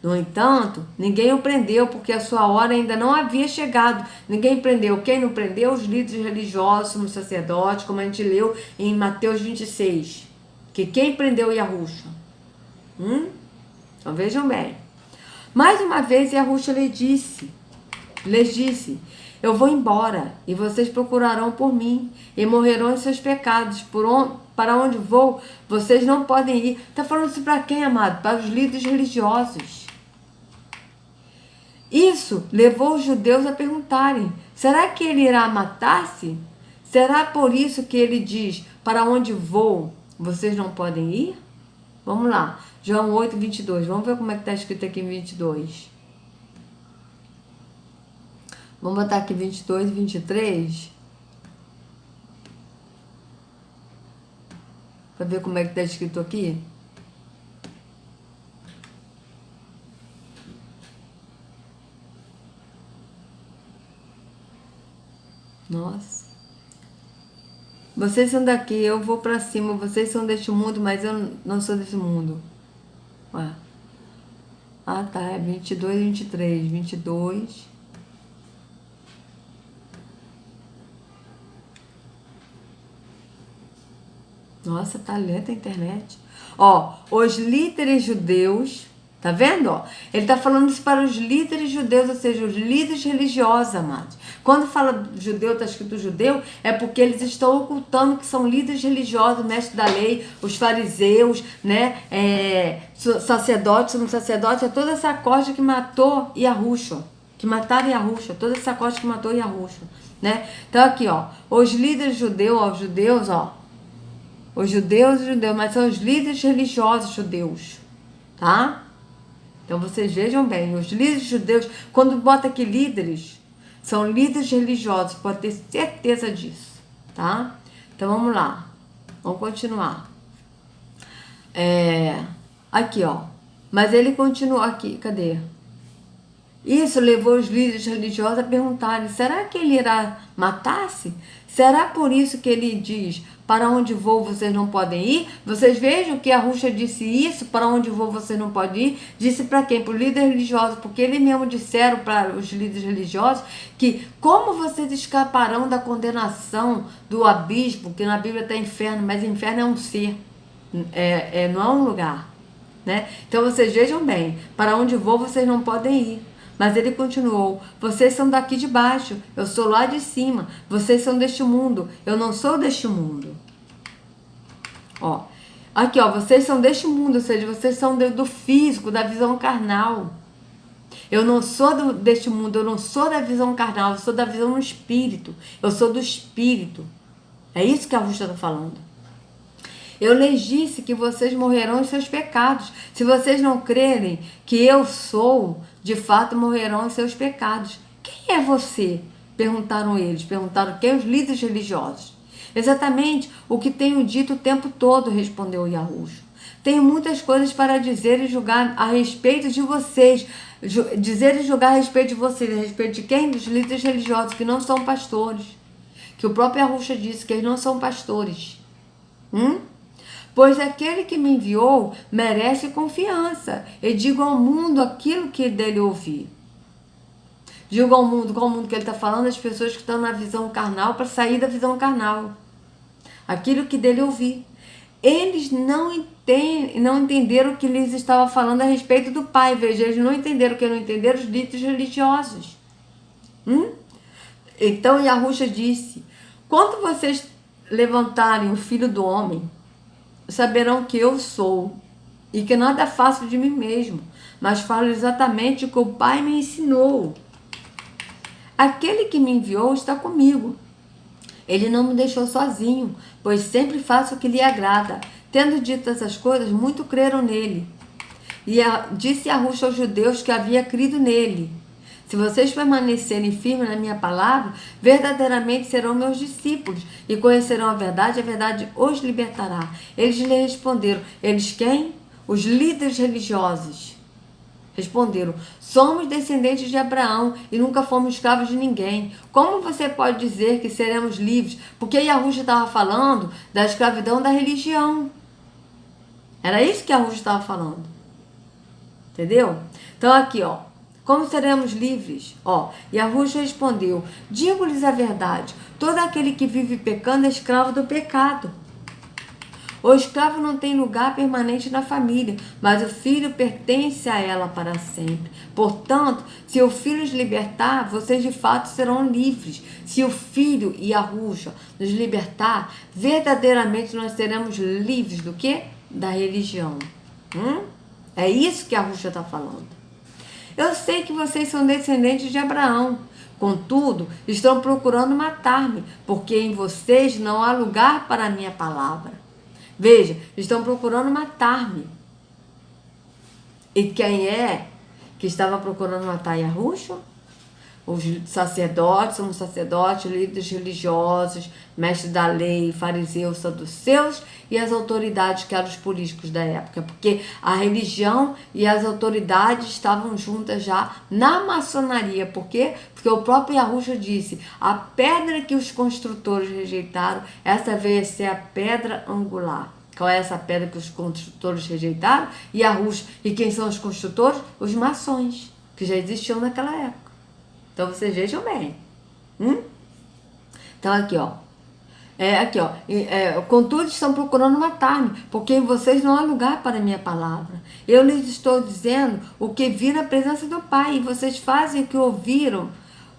No entanto, ninguém o prendeu, porque a sua hora ainda não havia chegado. Ninguém prendeu. Quem não prendeu? Os líderes religiosos, os sacerdotes, como a gente leu em Mateus 26. Que quem prendeu Yahushua? Então vejam bem. Mais uma vez, Yahushua lhes disse, eu vou embora, e vocês procurarão por mim, e morrerão em seus pecados. Para onde vou, vocês não podem ir. Está falando isso para quem, amado? Para os líderes religiosos. Isso levou os judeus a perguntarem, será que ele irá matar-se? Será por isso que ele diz, para onde vou, vocês não podem ir? Vamos lá, João 8, 22. Vamos ver como é que está escrito aqui em 22. Vamos botar aqui 22 e 23. Para ver como é que está escrito aqui. Nossa. Vocês são daqui, eu vou para cima. Vocês são deste mundo, mas eu não sou desse mundo. Ué. Ah, tá. É 22 e 23. 22. Nossa, tá lenta a internet. Ó, os líderes judeus, tá vendo? Ó, ele tá falando isso para os líderes judeus, ou seja, os líderes religiosos, amados. Quando fala judeu, tá escrito judeu, é porque eles estão ocultando que são líderes religiosos, mestres da lei, os fariseus, né? Sacerdotes, somos sacerdotes, é toda essa corte que matou Yahushua, que mataram Yahushua, toda essa corte que matou Yahushua, né? Então aqui, ó, os líderes judeus, ó, os judeus, ó, os judeus, mas são os líderes religiosos judeus, tá? Então vocês vejam bem, os líderes judeus, quando bota aqui líderes, são líderes religiosos, pode ter certeza disso, tá? Então vamos lá, vamos continuar. Aqui, ó, mas ele continua aqui, cadê? Isso levou os líderes religiosos a perguntarem, será que ele irá matar-se? Será por isso que ele diz, para onde vou vocês não podem ir? Vocês vejam que Yahushua disse isso, para onde vou vocês não podem ir? Disse para quem? Para os líderes religiosos, porque eles mesmo disseram para os líderes religiosos que como vocês escaparão da condenação do abismo, que na Bíblia está inferno, mas inferno é um ser, não é um lugar, né? Então vocês vejam bem, para onde vou vocês não podem ir. Mas ele continuou, vocês são daqui de baixo, eu sou lá de cima, vocês são deste mundo, eu não sou deste mundo. Ó, aqui ó, vocês são deste mundo, ou seja, vocês são do físico, da visão carnal. Eu não sou deste mundo, eu não sou da visão carnal, eu sou da visão no espírito, eu sou do espírito. É isso que a Yahushua está falando. Eu lhes disse que vocês morrerão em seus pecados. Se vocês não crerem que eu sou, de fato morrerão em seus pecados. Quem é você? Perguntaram eles. Perguntaram quem? Os líderes religiosos. Exatamente o que tenho dito o tempo todo, respondeu Yahushua. Tenho muitas coisas para dizer e julgar a respeito de vocês. Dizer e julgar a respeito de vocês. A respeito de quem? Dos líderes religiosos, que não são pastores. Que o próprio Yahushua disse que eles não são pastores. Pois aquele que me enviou merece confiança. E digo ao mundo aquilo que dele ouvi. Digo ao mundo, qual mundo que ele está falando? As pessoas que estão na visão carnal, para sair da visão carnal. Aquilo que dele ouvi. Eles não entenderam o que lhes estava falando a respeito do Pai. Veja, eles não entenderam o que não entenderam os líderes religiosos. Então Yahushua disse, quando vocês levantarem o Filho do Homem, saberão que eu sou e que nada faço de mim mesmo, mas falo exatamente o que o Pai me ensinou. Aquele que me enviou está comigo. Ele não me deixou sozinho, pois sempre faço o que lhe agrada. Tendo dito essas coisas, muito creram nele. disse Yahushua aos judeus que havia crido nele: se vocês permanecerem firmes na minha palavra, verdadeiramente serão meus discípulos e conhecerão a verdade os libertará. Eles lhe responderam, eles quem? Os líderes religiosos. Responderam, somos descendentes de Abraão e nunca fomos escravos de ninguém. Como você pode dizer que seremos livres? Porque Yahushua estava falando da escravidão da religião. Era isso que Yahushua estava falando. Entendeu? Então aqui, ó. Como seremos livres? Ó, Yahushua respondeu, digo-lhes a verdade, todo aquele que vive pecando é escravo do pecado. O escravo não tem lugar permanente na família, mas o filho pertence a ela para sempre. Portanto, se o filho os libertar, vocês de fato serão livres. Se o filho, Yahushua, nos libertar, verdadeiramente nós seremos livres do quê? Da religião. É isso que Yahushua está falando. Eu sei que vocês são descendentes de Abraão. Contudo, estão procurando matar-me, porque em vocês não há lugar para a minha palavra. Veja, estão procurando matar-me. E quem é que estava procurando matar Yahushua? Os sacerdotes, somos sacerdotes, líderes religiosos, mestres da lei, fariseus, saduceus e as autoridades que eram os políticos da época. Porque a religião e as autoridades estavam juntas já na maçonaria. Por quê? Porque o próprio Yahushua disse, a pedra que os construtores rejeitaram, essa veio a ser a pedra angular. Qual é essa pedra que os construtores rejeitaram? Yahushua. E quem são os construtores? Os maçons, que já existiam naquela época. Então, vocês vejam bem. Então, aqui, ó. Contudo, estão procurando matar-me, porque em vocês não há lugar para a minha palavra. Eu lhes estou dizendo o que vi na presença do Pai, e vocês fazem o que ouviram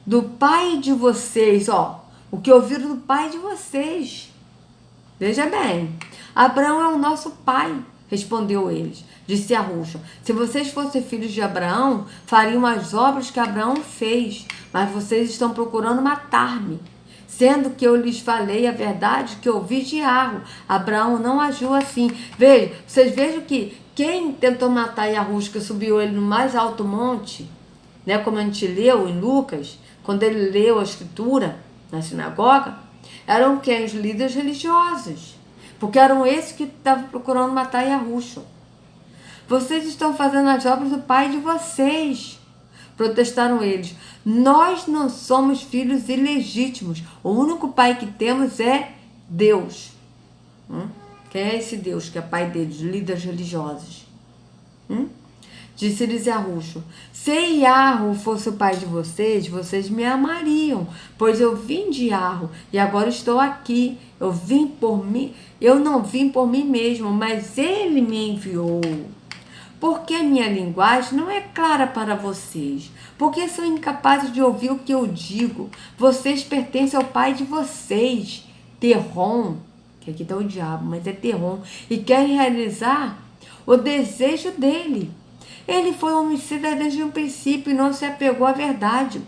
do Pai de vocês, ó. O que ouviram do Pai de vocês. Veja bem. Abraão é o nosso pai, respondeu eles. Disse Yahushua, se vocês fossem filhos de Abraão, fariam as obras que Abraão fez, mas vocês estão procurando matar-me, sendo que eu lhes falei a verdade que ouvi de Yarro. Abraão não agiu assim. Veja, vocês vejam que quem tentou matar Yahushua, que subiu ele no mais alto monte, né, como a gente leu em Lucas, quando ele leu a escritura na sinagoga, eram quem? Os líderes religiosos, porque eram esses que estavam procurando matar Yahushua. Vocês estão fazendo as obras do pai de vocês, protestaram eles. Nós não somos filhos ilegítimos. O único pai que temos é Deus. Quem é esse Deus que é pai deles? Líderes religiosos. Disse-lhes Yahushua, se Yarro fosse o pai de vocês, vocês me amariam, pois eu vim de Yarro e agora estou aqui. Eu não vim por mim mesmo, mas ele me enviou. Porque a minha linguagem não é clara para vocês, porque são incapazes de ouvir o que eu digo. Vocês pertencem ao pai de vocês, Terron, que aqui está o diabo, mas é Terron, e querem realizar o desejo dele. Ele foi homicida desde o princípio e não se apegou à verdade,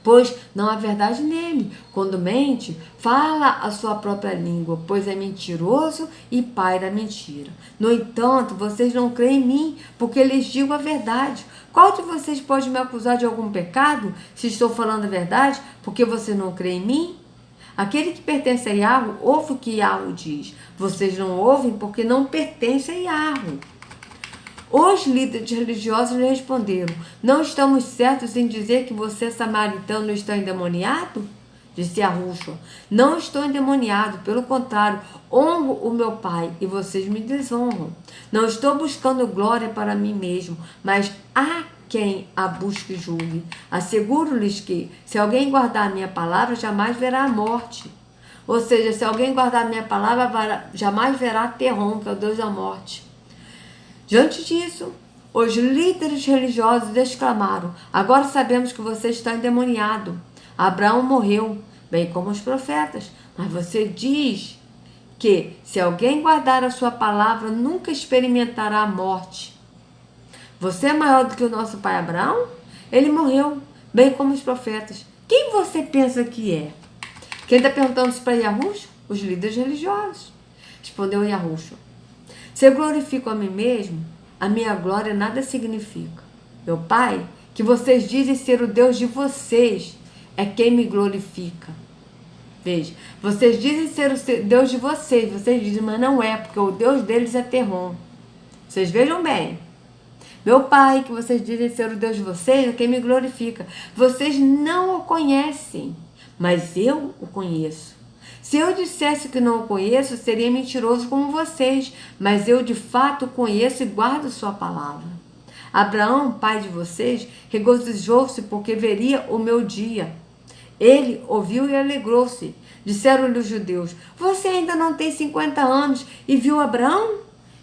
pois não há verdade nele. Quando mente, fala a sua própria língua, pois é mentiroso e pai da mentira. No entanto, vocês não creem em mim, porque lhes digo a verdade. Qual de vocês pode me acusar de algum pecado, se estou falando a verdade, porque você não crê em mim? Aquele que pertence a Yarro, ouve o que Yarro diz. Vocês não ouvem porque não pertencem a Yarro. Os líderes religiosos lhe responderam, não estamos certos em dizer que você, samaritano, está endemoniado? Disse Yahushua, não estou endemoniado, pelo contrário, honro o meu Pai e vocês me desonram. Não estou buscando glória para mim mesmo, mas há quem a busque e julgue. Asseguro-lhes que, se alguém guardar a minha palavra, jamais verá a morte. Ou seja, se alguém guardar a minha palavra, jamais verá Terron, que é o Deus da morte. Diante disso, os líderes religiosos exclamaram, agora sabemos que você está endemoniado. Abraão morreu, bem como os profetas, mas você diz que se alguém guardar a sua palavra, nunca experimentará a morte. Você é maior do que o nosso pai Abraão? Ele morreu, bem como os profetas. Quem você pensa que é? Quem está perguntando isso para Yahushua? Os líderes religiosos. Respondeu Yahushua. Se eu glorifico a mim mesmo, a minha glória nada significa. Meu Pai, que vocês dizem ser o Deus de vocês, é quem me glorifica. Veja, vocês dizem ser o Deus de vocês dizem, mas não é, porque o Deus deles é Terrom. Vocês vejam bem. Meu Pai, que vocês dizem ser o Deus de vocês, é quem me glorifica. Vocês não o conhecem, mas eu o conheço. Se eu dissesse que não o conheço, seria mentiroso como vocês, mas eu de fato o conheço e guardo sua palavra. Abraão, pai de vocês, regozijou-se porque veria o meu dia. Ele ouviu e alegrou-se. Disseram-lhe os judeus, você ainda não tem 50 anos e viu Abraão?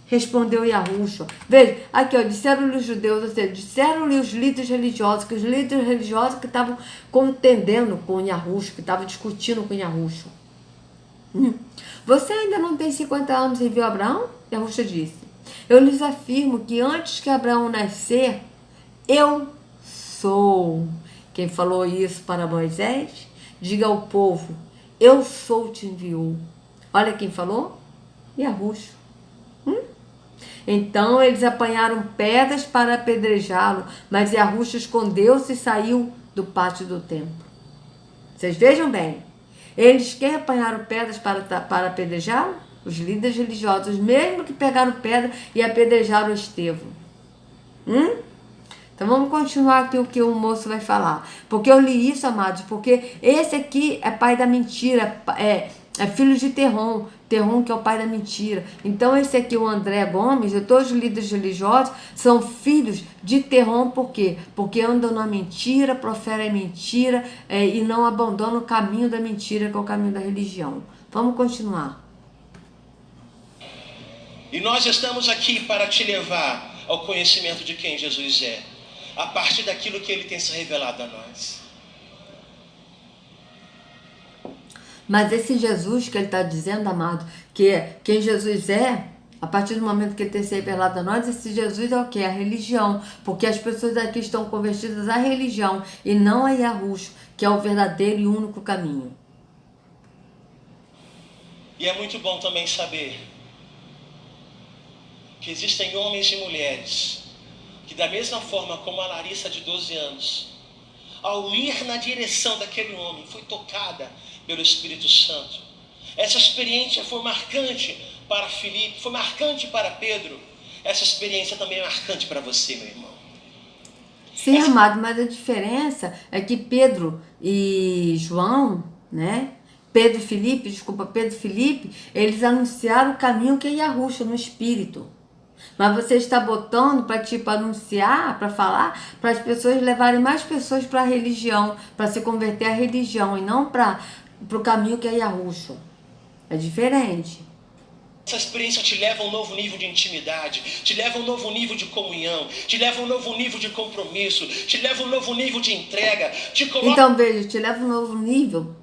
Respondeu Yahushua. Veja, aqui ó, disseram-lhe os judeus, ou seja, disseram-lhe os líderes religiosos, que os líderes religiosos que estavam contendendo com Yahushua, que estavam discutindo com Yahushua. Você ainda não tem 50 anos e viu Abraão? Yahushua disse, eu lhes afirmo que antes que Abraão nascer, eu sou. Quem falou isso para Moisés? Diga ao povo, eu sou te enviou. Olha quem falou? Yahushua. Então eles apanharam pedras para apedrejá-lo, mas Yahushua escondeu-se e saiu do pátio do templo. Vocês vejam bem, eles quem apanharam pedras para apedrejá-lo? Os líderes religiosos, mesmo que pegaram pedra e apedrejaram Estevão. Então vamos continuar aqui o que o moço vai falar. Porque eu li isso, amados, porque esse aqui é pai da mentira, é filho de Terrom, que é o pai da mentira. Então esse aqui, o André Gomes, e todos os líderes religiosos, são filhos de Terrom, por quê? Porque andam na mentira, proferem mentira e não abandonam o caminho da mentira, que é o caminho da religião. Vamos continuar. E nós estamos aqui para te levar ao conhecimento de quem Jesus é, a partir daquilo que ele tem se revelado a nós. Mas esse Jesus que ele está dizendo, amado, que quem Jesus é, a partir do momento que ele tem se revelado a nós, esse Jesus é o que? A religião. Porque as pessoas aqui estão convertidas à religião e não a Yahushua, que é o verdadeiro e único caminho. E é muito bom também saber que existem homens e mulheres que, da mesma forma como a Larissa de 12 anos, ao ir na direção daquele homem, foi tocada pelo Espírito Santo. Essa experiência foi marcante para Filipe, foi marcante para Pedro. Essa experiência também é marcante para você, meu irmão. Sim, amado, mas a diferença é que Pedro e João, né? Pedro e Filipe, eles anunciaram o caminho que é Yahushua no Espírito. Mas você está botando para anunciar, para falar, para as pessoas levarem mais pessoas para a religião, para se converter à religião e não para o caminho que é Yahushua. É diferente. Essa experiência te leva a um novo nível de intimidade, te leva a um novo nível de comunhão, te leva a um novo nível de compromisso, te leva a um novo nível de entrega. Então veja, te leva a um novo nível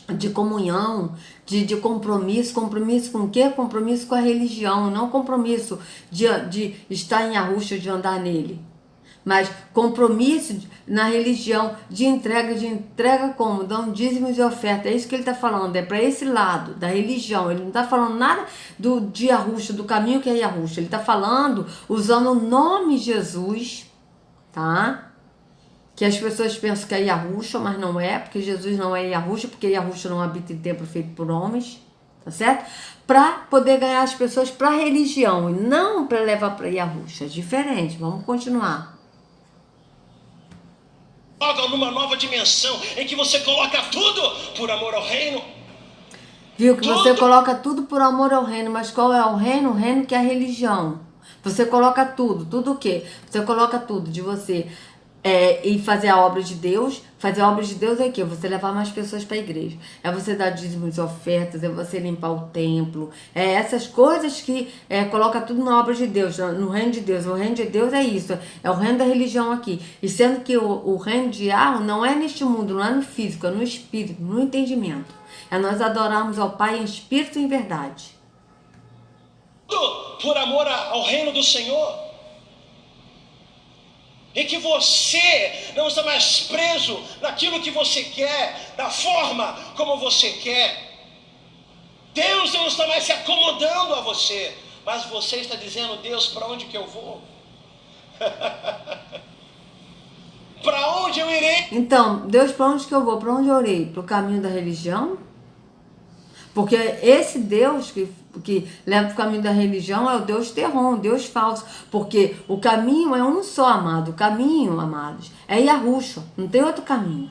de comunhão, de compromisso. Compromisso com o quê? Compromisso com a religião, não compromisso de estar em Yahushua, de andar nele. Mas compromisso na religião, de entrega como? Dão dízimos e oferta. É isso que ele está falando, é para esse lado da religião. Ele não está falando nada de Yahushua, do caminho que é Yahushua. Ele está falando usando o nome Jesus, tá? Que as pessoas pensam que é Yahushua, mas não é, porque Jesus não é Yahushua, porque Yahushua não habita em templo feito por homens, tá certo? Para poder ganhar as pessoas para a religião e não para levar para Yahushua. É diferente, vamos continuar. Numa nova dimensão em que você coloca tudo por amor ao reino. Viu que você coloca tudo por amor ao reino, mas qual é o reino? O reino que é a religião. Você coloca tudo o quê? Você coloca tudo de você e fazer a obra de Deus. Fazer a obra de Deus é o quê? Você levar mais pessoas para a igreja. É você dar dízimos e ofertas, é você limpar o templo. É essas coisas que coloca tudo na obra de Deus, no reino de Deus. O reino de Deus é isso, é o reino da religião aqui. E sendo que o reino de Yahweh não é neste mundo, não é no físico, é no espírito, no entendimento. É nós adorarmos ao Pai em espírito e em verdade. Tudo por amor ao reino do Senhor. E que você não está mais preso naquilo que você quer, da forma como você quer. Deus não está mais se acomodando a você, mas você está dizendo, Deus, para onde que eu vou? Para onde eu irei? Então, Deus, para onde que eu vou? Para onde eu irei? Para o caminho da religião? Porque esse Deus que leva para o caminho da religião é o Deus terron, o Deus falso. Porque o caminho é um só, amado. O caminho, amados, é Yahushua. Não tem outro caminho.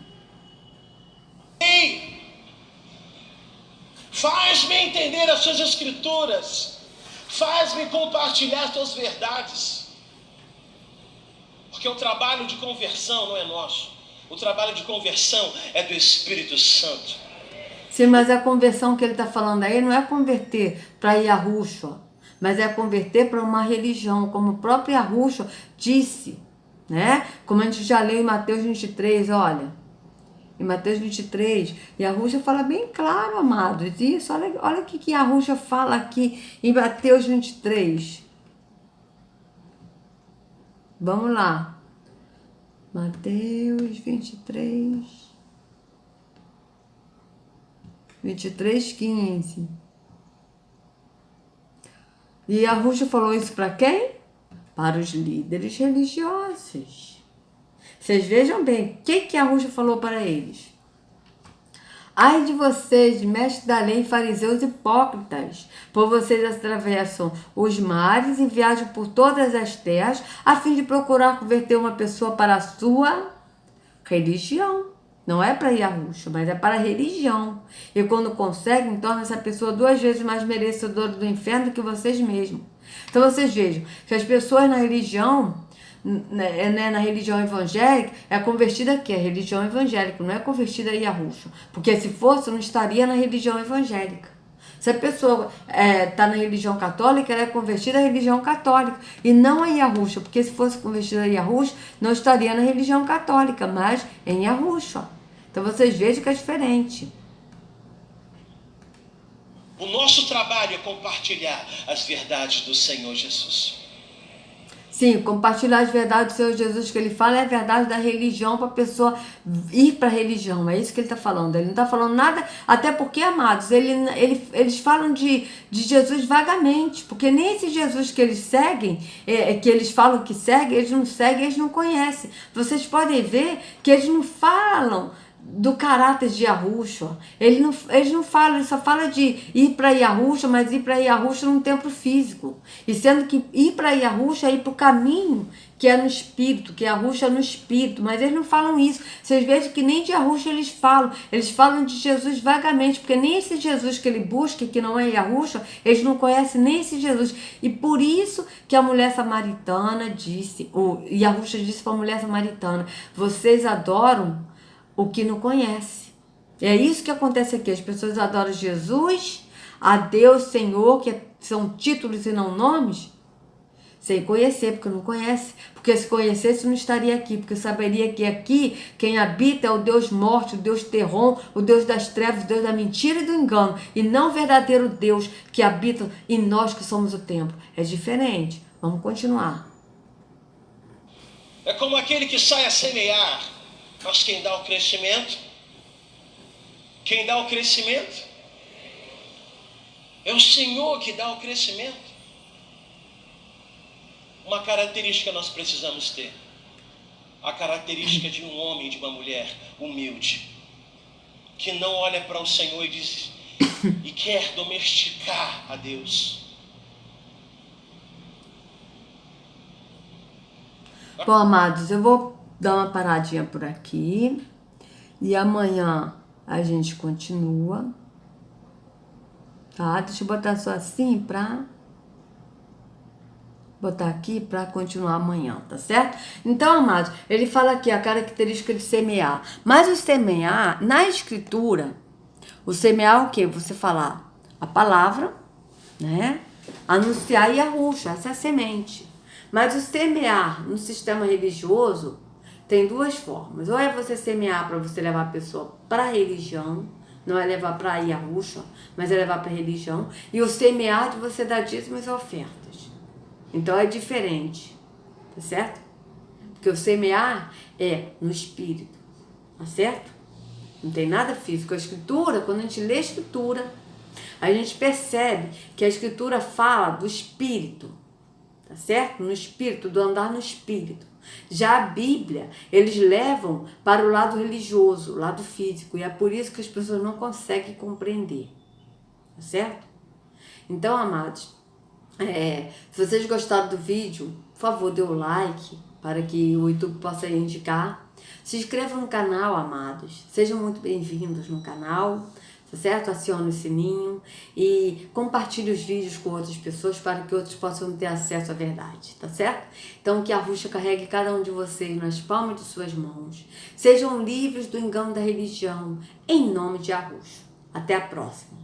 Ei! Faz-me entender as suas escrituras. Faz-me compartilhar as tuas verdades. Porque o trabalho de conversão não é nosso. O trabalho de conversão é do Espírito Santo. Sim, mas a conversão que ele está falando aí não é converter para Yahushua, mas é converter para uma religião, como o próprio Yahushua disse, né? Como a gente já leu em Mateus 23, olha. Em Mateus 23, Yahushua fala bem claro, amados, isso. Olha o que Yahushua fala aqui em Mateus 23. Vamos lá. Mateus 23... 23:15. E Yahushua falou isso para quem? Para os líderes religiosos. Vocês vejam bem, o que Yahushua falou para eles? Ai de vocês, mestres da lei, fariseus hipócritas, por vocês atravessam os mares e viajam por todas as terras, a fim de procurar converter uma pessoa para a sua religião. Não é para Yahushua, mas é para a religião. E quando conseguem, torna essa pessoa 2 vezes mais merecedora do inferno do que vocês mesmos. Então vocês vejam que as pessoas na religião, na religião evangélica, é convertida aqui, a religião evangélica, não é convertida a Yahushua. Porque se fosse, não estaria na religião evangélica. Se a pessoa está na religião católica, ela é convertida à religião católica e não a Yahushua, porque se fosse convertida a Yahushua, não estaria na religião católica, mas em Yahushua. Então vocês vejam que é diferente. O nosso trabalho é compartilhar as verdades do Senhor Jesus. Sim, compartilhar as verdades do Senhor Jesus, que ele fala, é a verdade da religião para a pessoa ir para a religião. É isso que ele está falando. Ele não está falando nada, até porque, amados, eles falam de Jesus vagamente, porque nem esse Jesus que eles seguem, que eles falam que seguem, eles não conhecem. Vocês podem ver que eles não falam do caráter de Yahushua. Eles não falam, eles só falam de ir para Yahushua, mas ir para Yahushua num templo físico. E sendo que ir para Yahushua é ir para o caminho que é no espírito, que Yahushua é no espírito, mas eles não falam isso. Vocês vejam que nem de Yahushua eles falam de Jesus vagamente, porque nem esse Jesus que ele busca, que não é Yahushua, eles não conhecem nem esse Jesus. E por isso que a mulher samaritana disse, o Yahushua disse para a mulher samaritana, vocês adoram o que não conhece. É isso que acontece aqui. As pessoas adoram Jesus, a Deus, Senhor, que são títulos e não nomes, sem conhecer, porque não conhece. Porque se conhecesse, não estaria aqui. Porque saberia que aqui, quem habita é o Deus morte, o Deus terron, o Deus das trevas, o Deus da mentira e do engano. E não o verdadeiro Deus que habita em nós que somos o templo. É diferente. Vamos continuar. É como aquele que sai a semear. Mas quem dá o crescimento? Quem dá o crescimento? É o Senhor que dá o crescimento. Uma característica nós precisamos ter. A característica de um homem e de uma mulher humilde. Que não olha para o Senhor e quer domesticar a Deus. Bom, amados, eu vou dar uma paradinha por aqui e amanhã a gente continua, tá? Deixa eu botar só assim pra botar aqui pra continuar amanhã, tá certo? Então, amados, ele fala aqui a característica de semear, mas o semear, na escritura, o semear é o quê? Você falar a palavra, né? Anunciar Yahushua, essa é a semente. Mas o semear no sistema religioso tem 2 formas. Ou é você semear para você levar a pessoa para a religião, não é levar para Yahushua, mas é levar para a religião. E o semear de você dar dízimos e ofertas. Então é diferente, tá certo? Porque o semear é no espírito, tá certo? Não tem nada físico. A escritura, quando a gente lê a escritura, a gente percebe que a escritura fala do espírito, tá certo? No espírito, do andar no espírito. Já a Bíblia, eles levam para o lado religioso, o lado físico, e é por isso que as pessoas não conseguem compreender, tá certo? Então, amados, se vocês gostaram do vídeo, por favor, dê o like para que o YouTube possa indicar. Se inscrevam no canal, amados. Sejam muito bem-vindos no canal, tá certo? Acione o sininho e compartilhe os vídeos com outras pessoas para que outros possam ter acesso à verdade, tá certo? Então, que a Ruxa carregue cada um de vocês nas palmas de suas mãos. Sejam livres do engano da religião, em nome de Arruxo. Até a próxima.